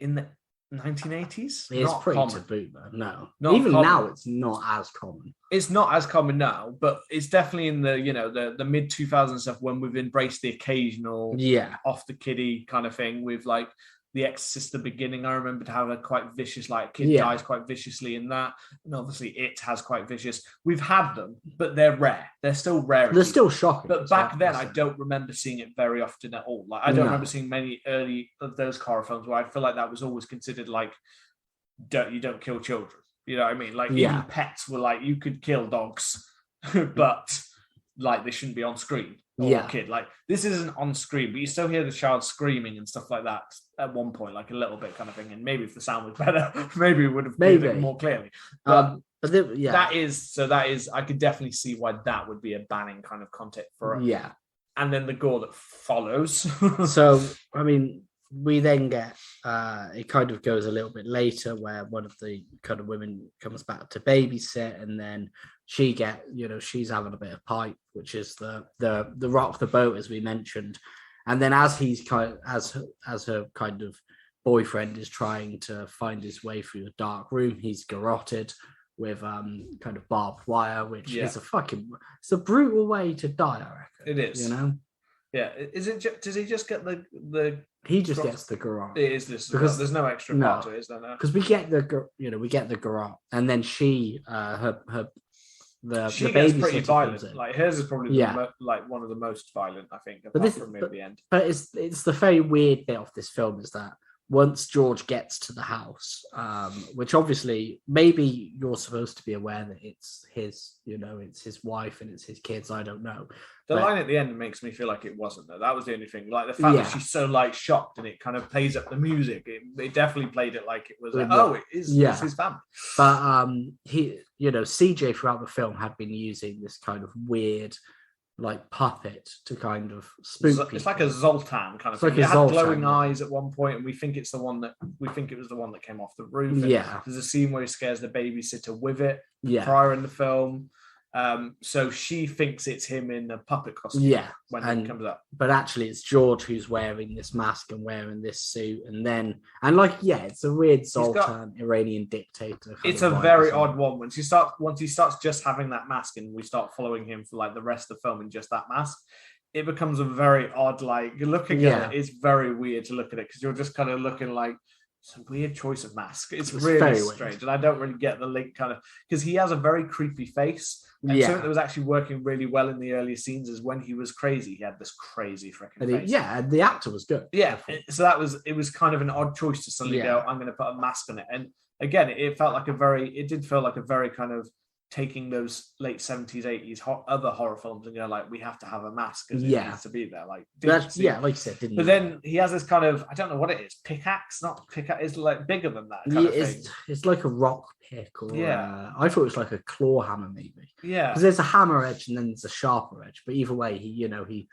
in the 1980s, it's pretty common. Taboo, though. No, not even common. now it's not as common. It's not as common now, but it's definitely in the mid 2000s stuff when we've embraced the occasional off the kiddie kind of thing with like The Exorcist, the beginning. I remember to have a quite vicious, like kid dies quite viciously in that, and obviously It has quite vicious. We've had them, but they're rare. They're still rare. They're still shocking. But back then, I don't remember seeing it very often at all. Like I don't remember seeing many early of those horror films where I feel like that was always considered like, you don't kill children. You know what I mean? Like even pets were like, you could kill dogs, but like they shouldn't be on screen. Or kid, like this isn't on screen, but you still hear the child screaming and stuff like that at one point, like a little bit kind of thing. And maybe if the sound was better, maybe it would have played it more clearly. But that is I could definitely see why that would be a banning kind of content for it. Yeah. And then the gore that follows. So I mean, we then get it kind of goes a little bit later where one of the kind of women comes back to babysit, and then she's having a bit of pipe, which is the rock the boat, as we mentioned. And then as her kind of boyfriend is trying to find his way through a dark room, he's garroted with kind of barbed wire, which is it's a brutal way to die, I reckon. It is. You know? Yeah. Does he just get the he just gets the garrote. It is this because there's no extra part to it, is there? Because we get the garrote, and then she she gets pretty violent. Like hers is probably one of the most violent, I think. Apart from maybe the end. But it's the very weird bit of this film is that once George gets to the house, which obviously maybe you're supposed to be aware that it's his, it's his wife and it's his kids. I don't know. The line at the end makes me feel like it wasn't, though. That was the only thing. Like the fact that she's so like shocked and it kind of plays up the music. It definitely played it like it was like, it's his family. But CJ throughout the film had been using this kind of weird like puppet to kind of spook people. It's like a Zoltan kind of thing. It had glowing eyes at one point, and we think it was the one that came off the roof. Yeah. There's a scene where he scares the babysitter with it prior in the film. So she thinks it's him in a puppet costume when he comes up. But actually it's George who's wearing this mask and wearing this suit, it's a weird Zoltan Iranian dictator. It's a very odd one. Once he starts just having that mask and we start following him for like the rest of the film in just that mask, it becomes a very odd, like looking at it, it's very weird to look at it because you're just kind of looking like it's a weird choice of mask. It's really strange. And I don't really get the link kind of because he has a very creepy face. And something that was actually working really well in the earlier scenes is when he was crazy, he had this crazy freaking face. And the actor was good. Yeah. So it was kind of an odd choice to suddenly go, I'm going to put a mask on it. And again, it did feel like a very kind of taking those late 70s, 80s other horror films and going like, we have to have a mask because it needs to be there. Like, like you said, didn't. But then he has this kind of, I don't know what it is, pickaxe, not pickaxe, it's like bigger than that kind of thing. It's like a rock pick, or I thought it was like a claw hammer, maybe. Yeah, because there's a hammer edge and then there's a sharper edge. But either way, he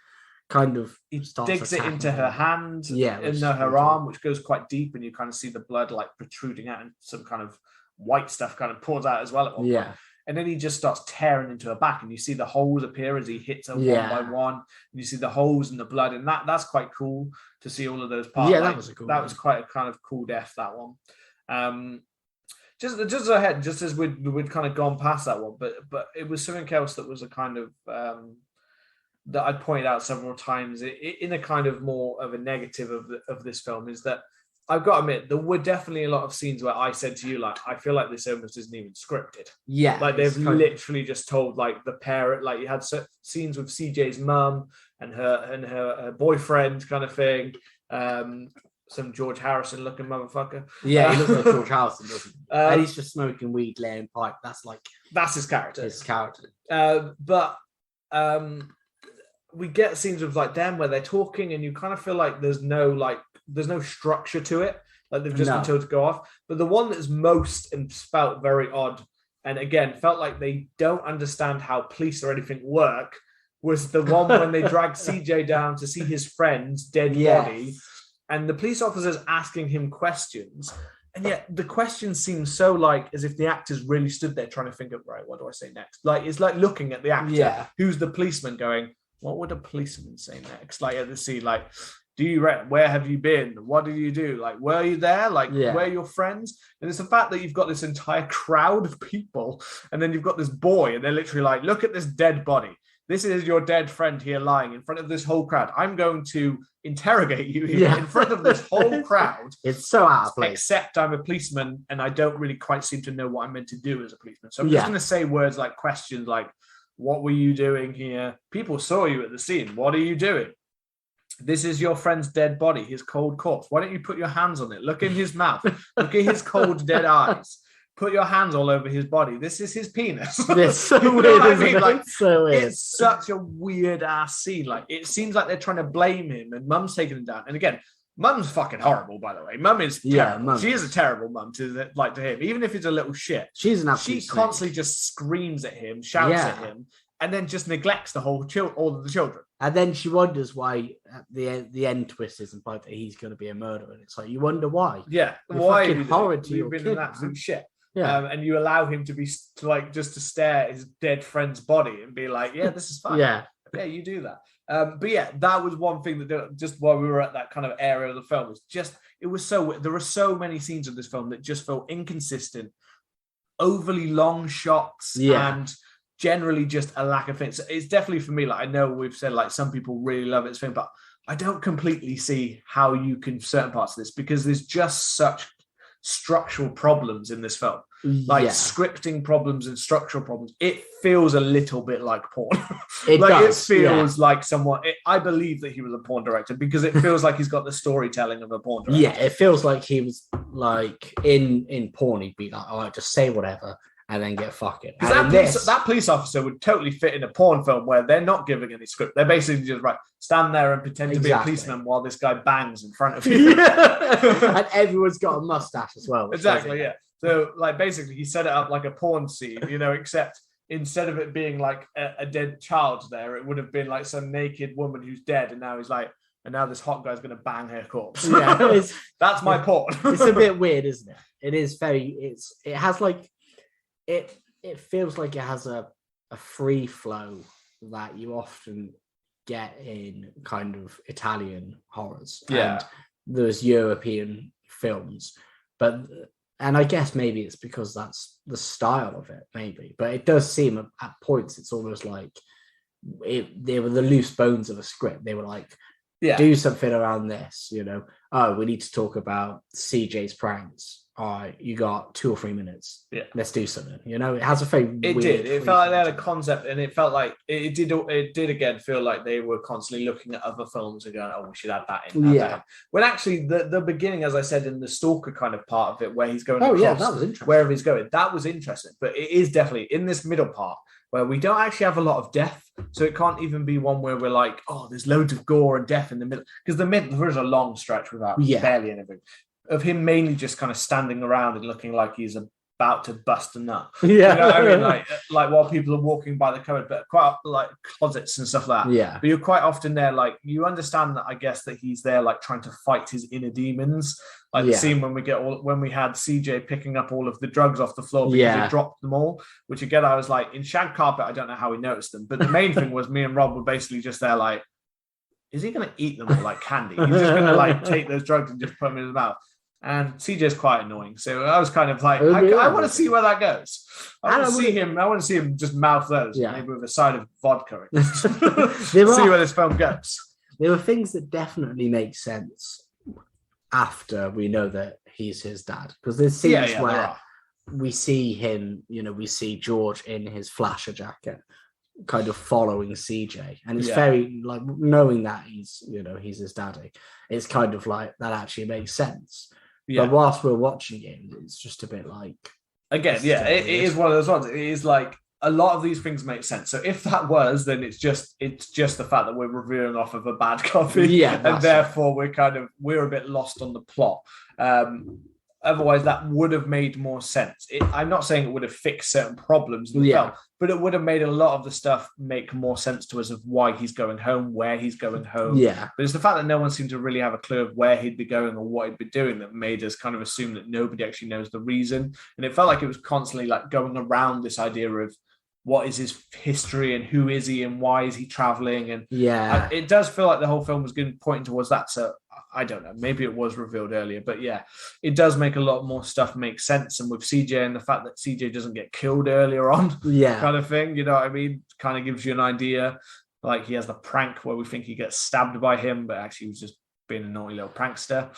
kind of digs it into her hand, into her arm, which goes quite deep, and you kind of see the blood like protruding out, and some kind of white stuff kind of pours out as well at one point. And then he just starts tearing into her back, and you see the holes appear as he hits her one by one. And you see the holes in the blood, and that's quite cool to see all of those parts. Yeah, that was a cool. That was quite a kind of cool death. That one. Just ahead, just as we'd kind of gone past that one, but it was something else that was a kind of that I pointed out several times in a kind of more of a negative of this film, is that I've got to admit, there were definitely a lot of scenes where I said to you, like, I feel like this almost isn't even scripted. Yeah. Like, they've literally just told, like, the parent, like, you had scenes with CJ's mum and her boyfriend kind of thing. Some George Harrison looking motherfucker. Yeah, he looks like George Harrison, doesn't he? And he's just smoking weed, laying pipe. That's his character. But we get scenes of, like, them where they're talking, and you kind of feel like there's no structure to it. Like, they've just been told to go off. But the one that's most and felt very odd, and again, felt like they don't understand how police or anything work, was the one when they dragged CJ down to see his friend's dead body, and the police officer's asking him questions. And yet the questions seem so like as if the actors really stood there trying to think of, right, what do I say next? Like, it's like looking at the actor who's the policeman going, what would a policeman say next? Like, at the scene, like, where have you been? What did you do? Like, were you there? Like, where are your friends? And it's the fact that you've got this entire crowd of people, and then you've got this boy, and they're literally like, look at this dead body. This is your dead friend here lying in front of this whole crowd. I'm going to interrogate you here in front of this whole crowd. It's so out of place. Except I'm a policeman, and I don't really quite seem to know what I'm meant to do as a policeman. So I'm just going to say words like questions like, what were you doing here? People saw you at the scene. What are you doing? This is your friend's dead body, his cold corpse. Why don't you put your hands on it? Look in his mouth. Look at his cold, dead eyes. Put your hands all over his body. This is his penis. It's so weird. I mean? Like, it's so weird. It's such a weird ass scene. Like, it seems like they're trying to blame him, and Mum's taking him down. And again, Mum's fucking horrible, by the way. Mum is terrible. Mum. She is a terrible mum to him, even if he's a little shit. She's an absolute She constantly just screams at him, shouts at him, and then just neglects all of the children. And then she wonders why at the end twist is implied that he's going to be a murderer. And it's like, you wonder why. Yeah. You're why fucking horrid to your been kid, an absolute shit. Yeah. And you allow him to be like, just to stare at his dead friend's body and be like, yeah, this is fine. Yeah, you do that. But yeah, that was one thing that just while we were at that kind of area of the film, there were so many scenes of this film that just felt inconsistent, overly long shots, and generally just a lack of things. It's definitely for me, like, I know we've said like some people really love this film, but I don't completely see how you can certain parts of this, because there's just such structural problems in this film, like scripting problems and structural problems. It feels a little bit like porn. It feels like I believe that he was a porn director, because it feels like he's got the storytelling of a porn director. Yeah, it feels like he was like in porn, he'd be like, all right, just say whatever and then get fucking. Because that police officer would totally fit in a porn film where they're not giving any script. They're basically just stand there and pretend to be a policeman while this guy bangs in front of you. And everyone's got a mustache as well. Exactly, yeah. So like basically he set it up like a porn scene, except instead of it being like a dead child there, it would have been like some naked woman who's dead, and now he's like, and now this hot guy's going to bang her corpse. Yeah, that's my porn. It's a bit weird, isn't it? It is it has like, it feels like it has a free flow that you often get in kind of Italian horrors and those European films. And I guess maybe it's because that's the style of it, maybe. But it does seem at points it's almost like they were the loose bones of a script. They were like, do something around this, Oh, we need to talk about CJ's pranks. all right, you got 2 or 3 minutes. Yeah, let's do something. It has a very it did. It felt like they had a concept, and it felt like it did. It did again feel like they were constantly looking at other films and going, "Oh, we should add that in." That in. When actually, the beginning, as I said, in the Stalker kind of part of it, where he's going, that was interesting. Wherever he's going, that was interesting. But it is definitely in this middle part where we don't actually have a lot of death, so it can't even be one where we're like, "Oh, there's loads of gore and death in the middle," because there's a long stretch without barely anything. Of him mainly just kind of standing around and looking like he's about to bust a nut. Yeah. You know what I mean? Like while people are walking by the cupboard, but quite like closets and stuff like that. Yeah. But you're quite often there, like you understand that, I guess, that he's there like trying to fight his inner demons. Like the scene when we had CJ picking up all of the drugs off the floor because he dropped them all, which again, I was like, in shag carpet, I don't know how he noticed them. But the main thing was me and Rob were basically just there like, is he going to eat them all like candy? He's just going to like take those drugs and just put them in his mouth. And CJ's quite annoying, so I was kind of like, I want to see where that goes. I want to see him just mouth those, maybe with a side of vodka. See where this film goes. There were things that definitely make sense after we know that he's his dad, because there's scenes where we see him, we see George in his flasher jacket, kind of following CJ, and it's very like knowing that he's his daddy. It's kind of like that actually makes sense. But whilst we're watching it, it's just a bit like... Again, it is one of those ones. It is like, a lot of these things make sense. So if that was, then it's just the fact that we're reviewing off of a bad copy. Yeah. And therefore we're a bit lost on the plot. Otherwise, that would have made more sense. I'm not saying it would have fixed certain problems in the film, but it would have made a lot of the stuff make more sense to us of why he's going home, where he's going home. Yeah. But it's the fact that no one seemed to really have a clue of where he'd be going or what he'd be doing that made us kind of assume that nobody actually knows the reason. And it felt like it was constantly like going around this idea of what is his history and who is he and why is he traveling. And it does feel like the whole film was pointing towards that. So I don't know, maybe it was revealed earlier, but it does make a lot more stuff make sense. And with CJ and the fact that CJ doesn't get killed earlier on, kind of thing, you know what I mean? Kind of gives you an idea. Like he has the prank where we think he gets stabbed by him, but actually he was just being a naughty little prankster.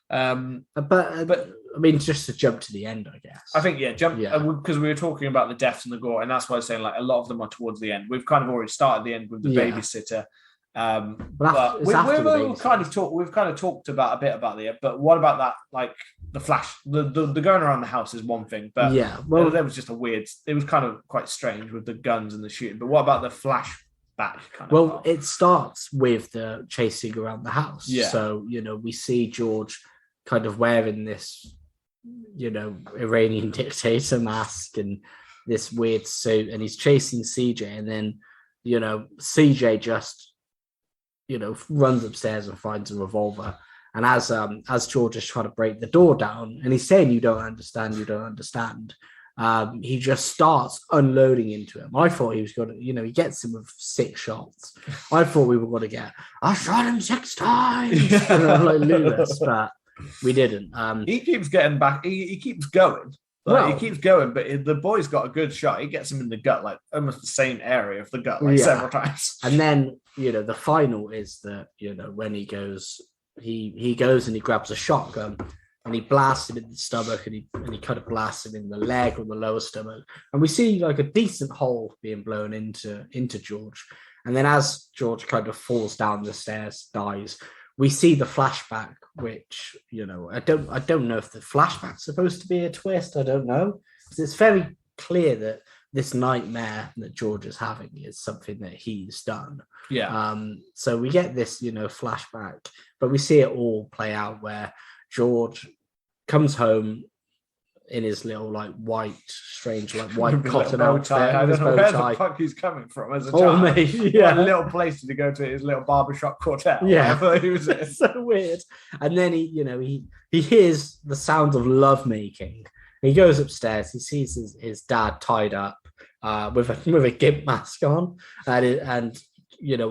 But I mean, just to jump to the end, I guess. I think because we were talking about the deaths and the gore, and that's why I was saying like a lot of them are towards the end. We've kind of already started the end with the babysitter. But we've kind of talked about a bit about the, but what about that, like the flash, the going around the house is one thing, but there was just it was kind of quite strange with the guns and the shooting. But what about the flashback kind of part? It starts with the chasing around the house. So we see George kind of wearing this Iranian dictator mask and this weird suit, and he's chasing CJ, and then CJ just runs upstairs and finds a revolver. And as George is trying to break the door down, and he's saying, you don't understand, he just starts unloading into him. I thought he was going to, he gets him with 6 shots. I thought we were going to get, I shot him 6 times. Like Lewis, but we didn't. He keeps getting back. He keeps going. He keeps going, but the boy's got a good shot. He gets him in the gut, like almost the same area of the gut, several times. And then, the final is that, when he goes and he grabs a shotgun and he blasts him in the stomach, and he kind of blasts him in the leg or the lower stomach. And we see like a decent hole being blown into George. And then as George kind of falls down the stairs, dies, we see the flashback, which, I don't know if the flashback's supposed to be a twist. I don't know. Because it's very clear that this nightmare that George is having is something that he's done. So we get this, flashback, but we see it all play out where George comes home in his little like strange white cotton outfit. I don't know where the fuck he's coming from as a child. What a little place to go to his little barbershop quartet. It's so weird. And then he hears the sound of lovemaking. He goes upstairs. He sees his dad tied up with a gimp mask on, and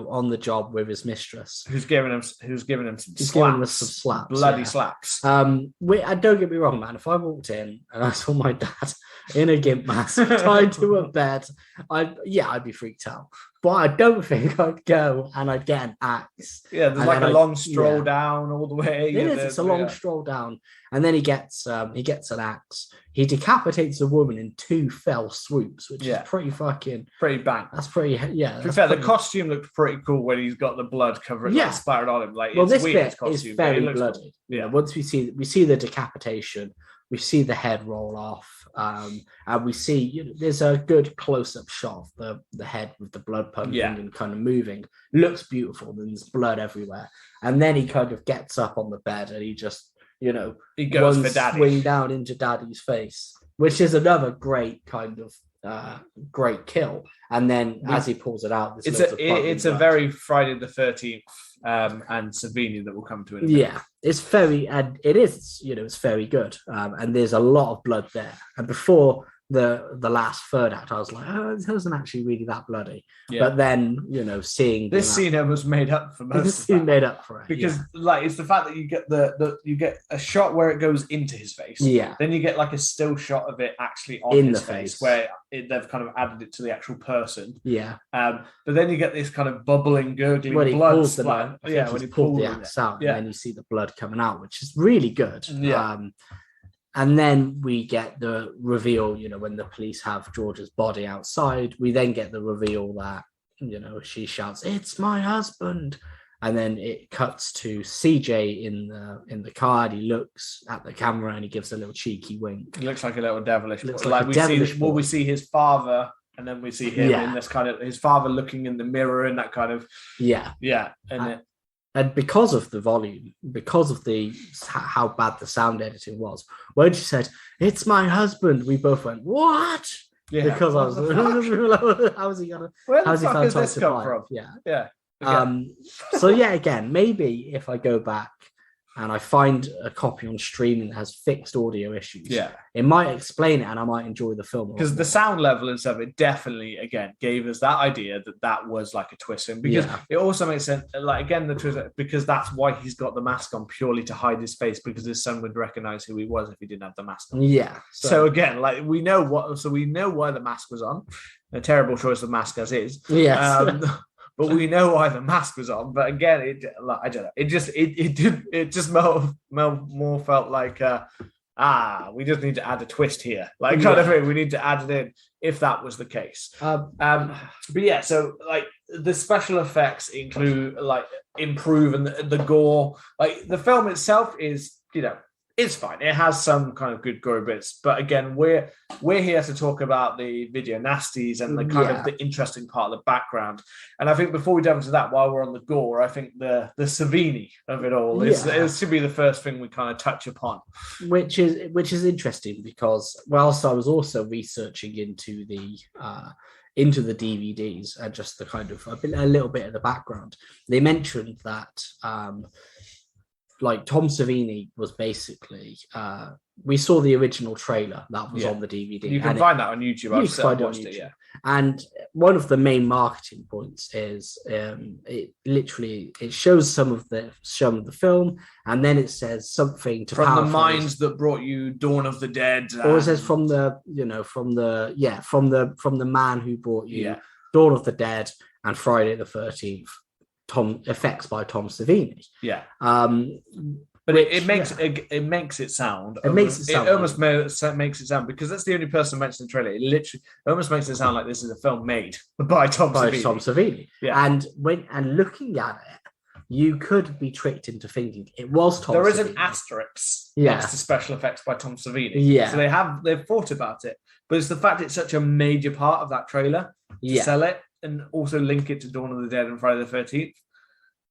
on the job with his mistress, who's giving him some slaps, bloody slaps. Don't get me wrong, man. If I walked in and I saw my dad in a gimp mask tied to a bed, I'd be freaked out. but I don't think I'd go and I'd get an axe. Yeah, there's like a long stroll down all the way. It is. It's a long stroll down, and then he gets an axe. He decapitates a woman in 2 fell swoops, which is pretty bang. That's pretty. Yeah. To be fair, the costume looked pretty cool when he's got the blood covering, splattered on him. Like, this bit is very bloody. Cool. Yeah. Once we see the decapitation, we see the head roll off, and we see there's a good close-up shot of the head with the blood pumping and kind of moving. Looks beautiful. There's blood everywhere, and then he kind of gets up on the bed and he just he goes for Daddy, swing down into Daddy's face, which is another great kind of great kill. And then as he pulls it out, it's a very Friday the 13th and Savini that will come to it. Yeah, it's very, and it is, it's very good. And there's a lot of blood there. And before the last third act, I was like, oh, it wasn't actually really that bloody. Yeah. But then, seeing this scene was made up for most. This scene made up for it because it's the fact that you get you get a shot where it goes into his face. Yeah. Then you get like a still shot of it actually on his face where they've kind of added it to the actual person. Yeah. But then you get this kind of bubbling, gurgling blood. When he pulled the axe out, and then you see the blood coming out, which is really good. Yeah. And then we get the reveal, when the police have George's body outside, we then get the reveal that, she shouts, "It's my husband." And then it cuts to CJ in the car, and he looks at the camera and he gives a little cheeky wink. He looks like a little devilish. We see his father, and then we see him in this kind of, his father looking in the mirror in that kind of... And because of the volume, because of how bad the sound editing was, when she said, "It's my husband," we both went, "What?" Yeah, because I was like, how's he going to this come from? Yeah. So again, maybe if I go back and I find a copy on streaming that has fixed audio issues, it might explain it and I might enjoy the film. Because the sound level and stuff, it definitely, again, gave us that idea that was like a twist in. Because it also makes sense, like, again, the twist, because that's why he's got the mask on, purely to hide his face, because his son would recognize who he was if he didn't have the mask on. Yeah. So again, like, we know why the mask was on. A terrible choice of mask as is. Yes. But we know why the mask was on. But again, I don't know. It just more felt like we just need to add a twist here, like kind of thing. We need to add it in if that was the case. But yeah, so like the special effects improve, and the gore, like the film itself is it's fine. It has some kind of good gore bits, but again, we're here to talk about the video nasties and the kind of the interesting part of the background. And I think before we dive into that, while we're on the gore, I think the Savini of it all is should be the first thing we kind of touch upon, which is interesting because whilst I was also researching into the DVDs and just the kind of a little bit of the background, they mentioned that. Like Tom Savini was basically, we saw the original trailer that was on the DVD. You can find that on YouTube. I've watched it. And one of the main marketing points is it shows some of the film, and then it says something to from the minds that brought you Dawn of the Dead, or it says from the man who brought you Dawn of the Dead and Friday the 13th. Effects by Tom Savini. Yeah. But it makes it sound. It almost makes it sound, because that's the only person mentioned in the trailer. It literally almost makes it sound like this is a film made by Tom Savini. Yeah. And looking at it, you could be tricked into thinking it was Tom Savini. There is an asterisk next to special effects by Tom Savini. Yeah. So they've thought about it. But it's the fact it's such a major part of that trailer to sell it, and also link it to Dawn of the Dead and Friday the 13th,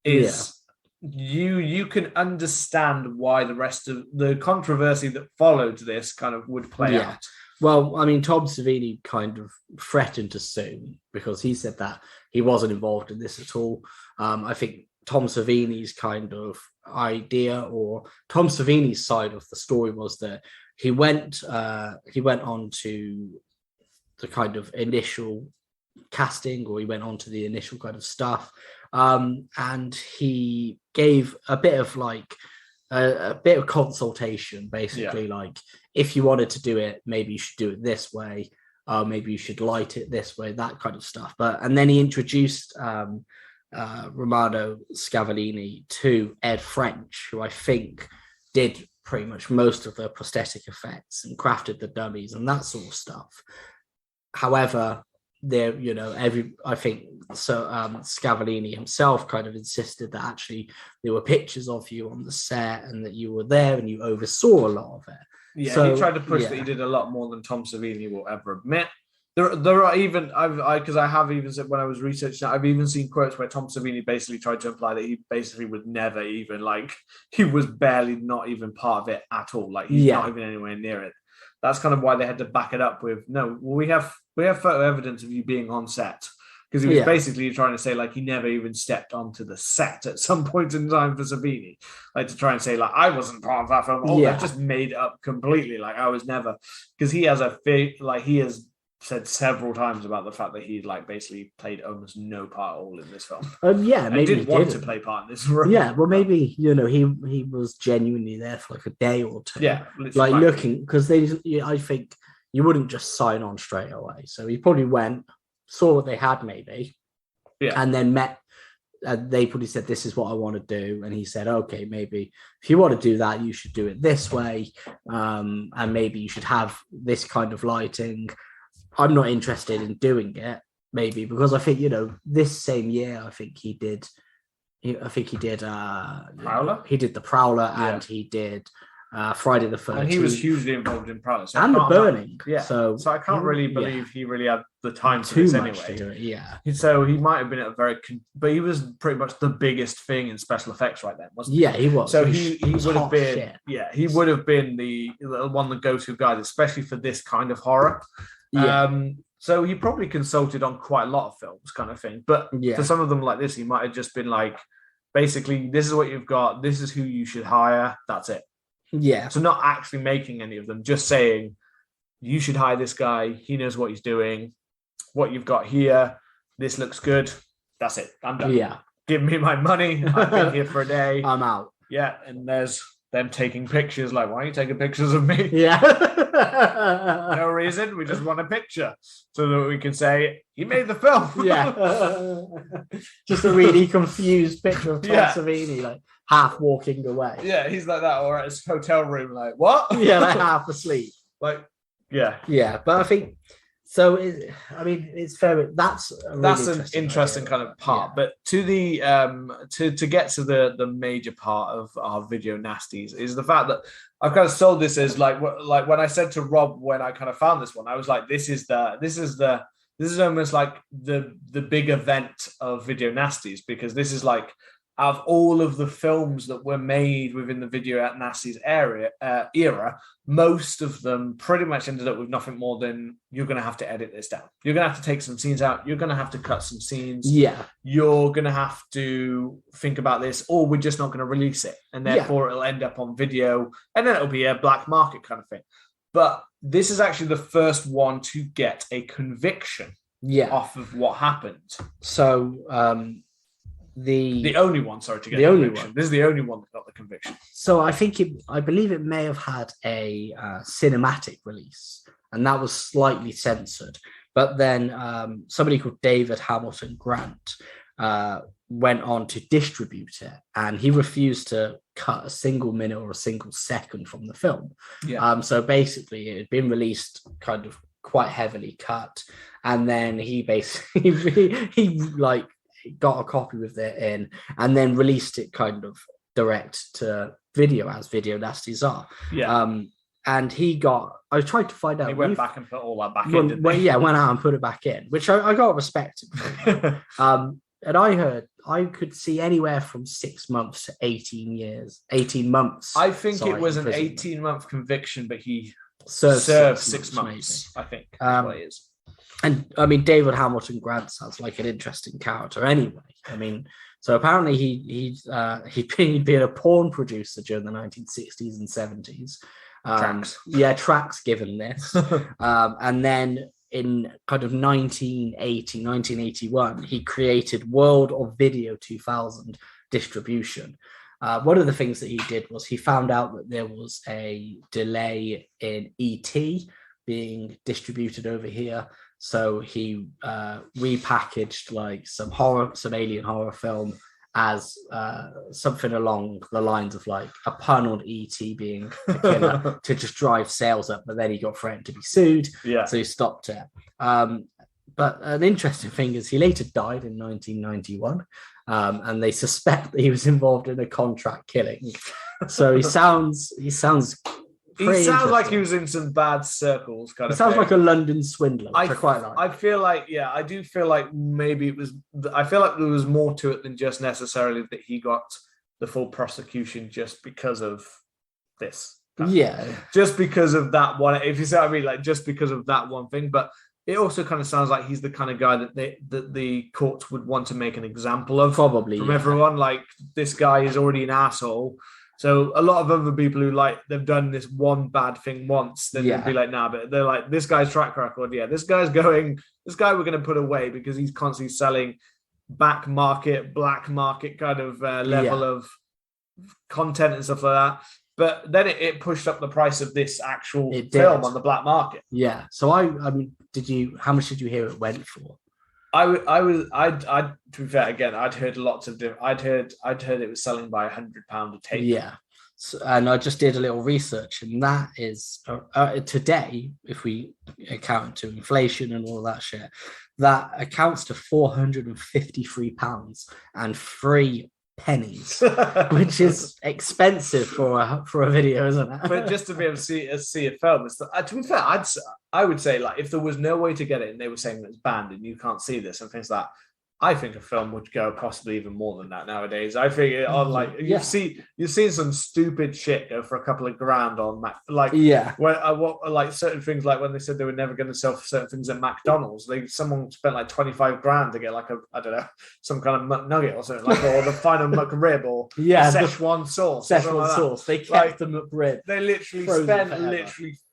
is you can understand why the rest of the controversy that followed this kind of would play out. Well, I mean, Tom Savini kind of threatened to sue because he said that he wasn't involved in this at all. I think Tom Savini's kind of idea, or Tom Savini's side of the story, was that he went on to the kind of initial casting, or he went on to the initial kind of stuff, and he gave a bit of consultation, basically, like, if you wanted to do it, maybe you should do it this way. oh, maybe you should light it this way, that kind of stuff. And then he introduced Romano Scavolini to Ed French, who I think did pretty much most of the prosthetic effects and crafted the dummies and that sort of stuff. However, I think Scavolini himself kind of insisted that actually there were pictures of you on the set and that you were there and you oversaw a lot of it. Yeah, so, he tried to push that he did a lot more than Tom Savini will ever admit. There are even because I have even said when I was researching that, I've even seen quotes where Tom Savini basically tried to imply that he basically would never even he was barely not even part of it at all. Like he's not even anywhere near it. That's kind of why they had to back it up with no. Well, we have photo evidence of you being on set, because he was basically trying to say he never even stepped onto the set at some point in time for Savini, to try and say I wasn't part of that film. Oh, I just made it up completely. I was never, because he has he has said several times about the fact that he basically played almost no part at all in this film. Maybe didn't want to play part in this film. Yeah, well, maybe he was genuinely there for a day or two. Yeah, looking, because I think you wouldn't just sign on straight away. So he probably went, saw what they had maybe, and then met. They probably said, "This is what I want to do," and he said, "Okay, maybe if you want to do that, you should do it this way, and maybe you should have this kind of lighting." I'm not interested in doing it, maybe, because I think, this same year, I think he did Prowler? He did The Prowler and he did Friday the 13th. And he was hugely involved in Prowler. So and The Burning. So I can't really believe he really had the time to too this much anyway. to do it, yeah. So he might have been at but he was pretty much the biggest thing in special effects right then, wasn't he? Yeah, he was. So he would have been, he would have been the one of the go-to guys, especially for this kind of horror. Yeah. So he probably consulted on quite a lot of films, kind of thing. But for some of them like this, he might have just been basically, this is what you've got. This is who you should hire. That's it. Yeah. So not actually making any of them, just saying, you should hire this guy. He knows what he's doing. What you've got here, this looks good. That's it. I'm done. Yeah. Give me my money. I've been here for a day. I'm out. Yeah. And there's them taking pictures. Why are you taking pictures of me? Yeah. No reason. We just want a picture so that we can say he made the film. Yeah. Just a really confused picture of Tom Savini, half walking away. Yeah, he's like that, or at his hotel room, what? Yeah, half asleep. Yeah. Yeah, but I think so. It's fair. That's an interesting kind of part. Yeah. But to the to get to the major part of our video Nasties is the fact that I've kind of sold this as when I said to Rob when I kind of found this one, I was like, this is almost like the big event of video Nasties, because this is out of all of the films that were made within the video at Nasties era, most of them pretty much ended up with nothing more than, you're going to have to edit this down. You're going to have to take some scenes out. You're going to have to cut some scenes. Yeah. You're going to have to think about this, or we're just not going to release it. And therefore it'll end up on video, and then it'll be a black market kind of thing. But this is actually the first one to get a conviction off of what happened. So, the only one, sorry, to get the the only conviction. one. This is the only one that got the conviction. So I believe it may have had a cinematic release, and that was slightly censored. But then somebody called David Hamilton Grant went on to distribute it, and he refused to cut a single minute or a single second from the film. Yeah. So basically, it had been released kind of quite heavily cut, and then he basically he got a copy with it in, and then released it kind of direct to video, as video Nasties are. Yeah. And I was trying to find out. He went back and put all that back in. Went out and put it back in, which I got respected. And I heard I could see anywhere from 6 months to 18 months. I think it was an 18-month conviction, but he served 6 months. Maybe. I think that's what it is. And I mean, David Hamilton Grant sounds like an interesting character anyway. I mean, so apparently he'd been a porn producer during the 1960s and 70s. Tracks given this. And then in kind of 1981, he created World of Video 2000 distribution. One of the things that he did was he found out that there was a delay in E.T., being distributed over here. So he repackaged like some alien horror film as something along the lines of like a pun on E.T. being a killer to just drive sales up, but then he got threatened to be sued, so he stopped it. But an interesting thing is he later died in 1991, and they suspect that he was involved in a contract killing. So he sounds like he was in some bad circles. Kind of sounds thing. Like a London swindler, which I quite like. I feel like, I do feel like maybe it was. I feel like there was more to it than just necessarily that he got the full prosecution just because of this. Just because of that one. If you see what I mean, like just because of that one thing, but. It also kind of sounds like he's the kind of guy that the courts would want to make an example of, probably from everyone. Like, this guy is already an asshole. So a lot of other people who like they've done this one bad thing once, then they'd be like, nah, but they're like, this guy's track record, this guy we're going to put away because he's constantly selling black market kind of level of content and stuff like that. But then it pushed up the price of this actual film on the black market. Yeah. So I mean, how much did you hear it went for? To be fair, again, I'd heard lots of different. I'd heard it was selling by £100 a tape. Yeah. So, and I just did a little research, and that is today, if we account to inflation and all that shit, that accounts to £453 and 3 pennies, which is expensive for a video, isn't it? But just to be able to see a film, to be fair, I would say, like, if there was no way to get it and they were saying that it's banned and you can't see this and things like that, I think a film would go possibly even more than that nowadays. I think you've seen some stupid shit go for a couple of grand on when certain things, like when they said they were never going to sell certain things at McDonald's, someone spent like 25 grand to get like some kind of McNugget or something, like, or the final McRib or Szechuan sauce. Sauce. They kept the McRib. They literally spent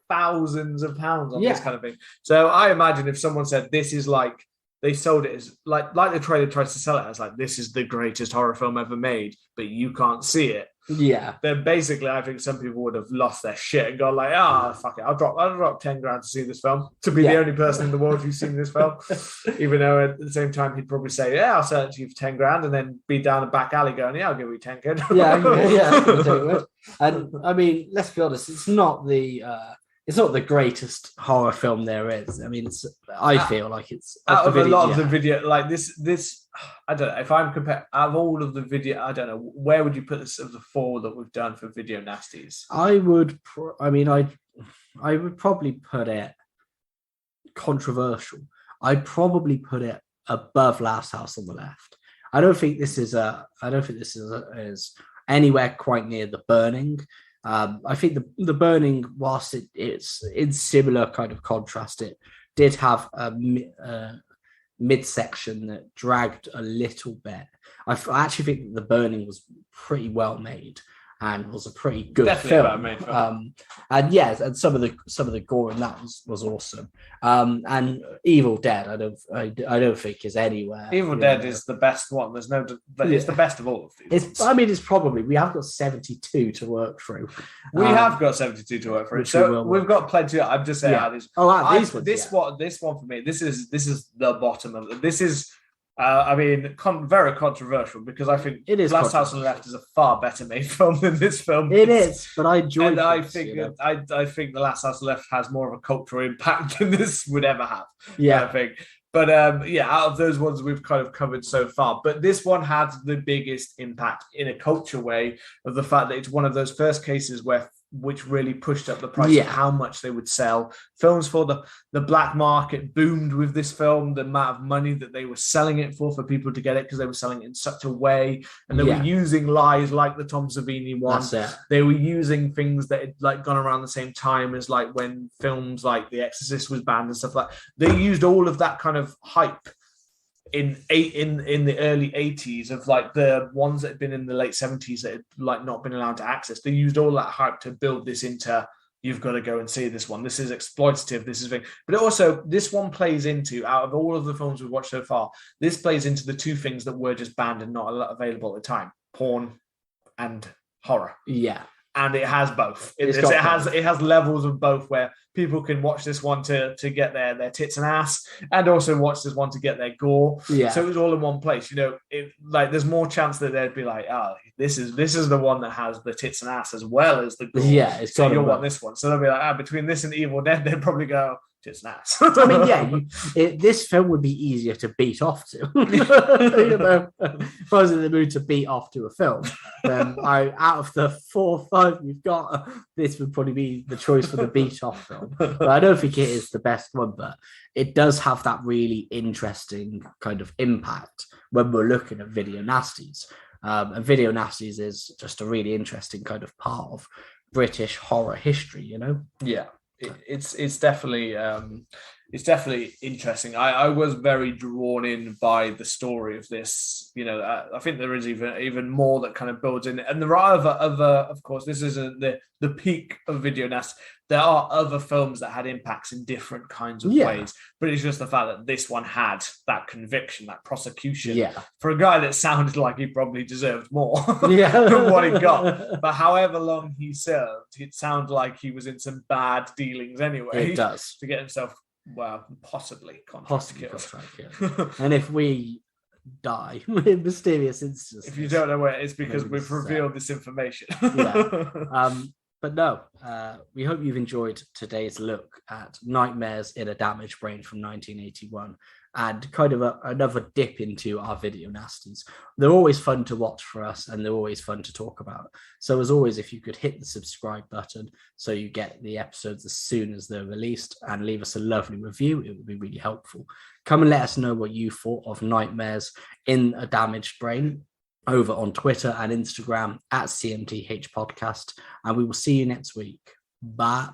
thousands of pounds on this kind of thing. So I imagine if someone said this is like. They sold it as like the trailer tries to sell it as like, this is the greatest horror film ever made, but you can't see it. Yeah. Then basically, I think some people would have lost their shit and gone like, fuck it, I'll drop 10 grand to see this film, to be the only person in the world who's seen this film. Even though at the same time he'd probably say, I'll sell it to you for 10 grand, and then be down the back alley going, I'll give you 10 quid. And I mean, let's be honest, it's not the greatest horror film there is. I mean, I feel like it's out of a lot of the video, like this. I don't know if I'm comparing out of all of the video. I don't know, where would you put this of the 4 that we've done for Video Nasties? I would probably put it controversial. I'd probably put it above Last House on the Left. I don't think this is anywhere quite near The Burning. I think the Burning, whilst it's in similar kind of contrast, it did have a midsection that dragged a little bit. I actually think The Burning was pretty well made and was a pretty good film. And some of the gore in that was awesome. And Evil Dead, I don't think is anywhere. Evil Dead is the best one. There's no, but it's the best of all of these. It's probably, we have got 72 to work through. We have got 72 to work through. So we've got plenty. I'm just saying how these. This one for me. This is the bottom of it. This is. Very controversial, because I think it is. Last House on the Left is a far better made film than this film. It is, but I enjoy it. I think The Last House on the Left has more of a cultural impact than this would ever have. Yeah, I think. But out of those ones we've kind of covered so far, but this one had the biggest impact in a culture way of the fact that it's one of those first cases which really pushed up the price of how much they would sell films for. The black market boomed with this film, the amount of money that they were selling it for people to get it, because they were selling it in such a way, and they were using lies like the Tom Savini one. They were using things that had like gone around the same time as like when films like The Exorcist was banned and stuff like that. They used all of that kind of hype in the early 80s of like the ones that had been in the late 70s that had like not been allowed to access. They used all that hype to build this into, you've got to go and see this one. This is exploitative. This is big. But also, this one plays into, out of all of the films we've watched so far, this plays into the 2 things that were just banned and not available at the time: porn and horror. Yeah. and it has both. It has levels of both, where people can watch this one to get their tits and ass, and also watch this one to get their gore. Yeah. So it was all in one place. There's more chance that they'd be like, this is the one that has the tits and ass as well as the gore. Yeah, so you'll want this one. So they'll be like, between this and Evil Dead, they'd probably go tits and ass. I mean, this film would be easier to beat off to. If I was in the mood to beat off to a film, then out of the 4 or 5 we've got, this would probably be the choice for the beat off film. But I don't think it is the best one, but it does have that really interesting kind of impact when we're looking at Video Nasties. And Video Nasties is just a really interesting kind of part of British horror history, Yeah. It's definitely interesting. I was very drawn in by the story of this. I think there is even more that kind of builds in, and there are other of course, this isn't the peak of Video Nasty. There are other films that had impacts in different kinds of ways, but it's just the fact that this one had that conviction, that prosecution, for a guy that sounded like he probably deserved more than what he got. But however long he served, it sounded like he was in some bad dealings anyway. It does. To get himself, possibly killed. And if we die in mysterious instances, if you don't know where it is, because we've revealed this information. But no, we hope you've enjoyed today's look at Nightmares in a Damaged Brain from 1981, and kind of another dip into our Video Nasties. They're always fun to watch for us, and they're always fun to talk about. So as always, if you could hit the subscribe button so you get the episodes as soon as they're released, and leave us a lovely review, it would be really helpful. Come and let us know what you thought of Nightmares in a Damaged Brain over on Twitter and Instagram at CMTH Podcast. And we will see you next week. Bye.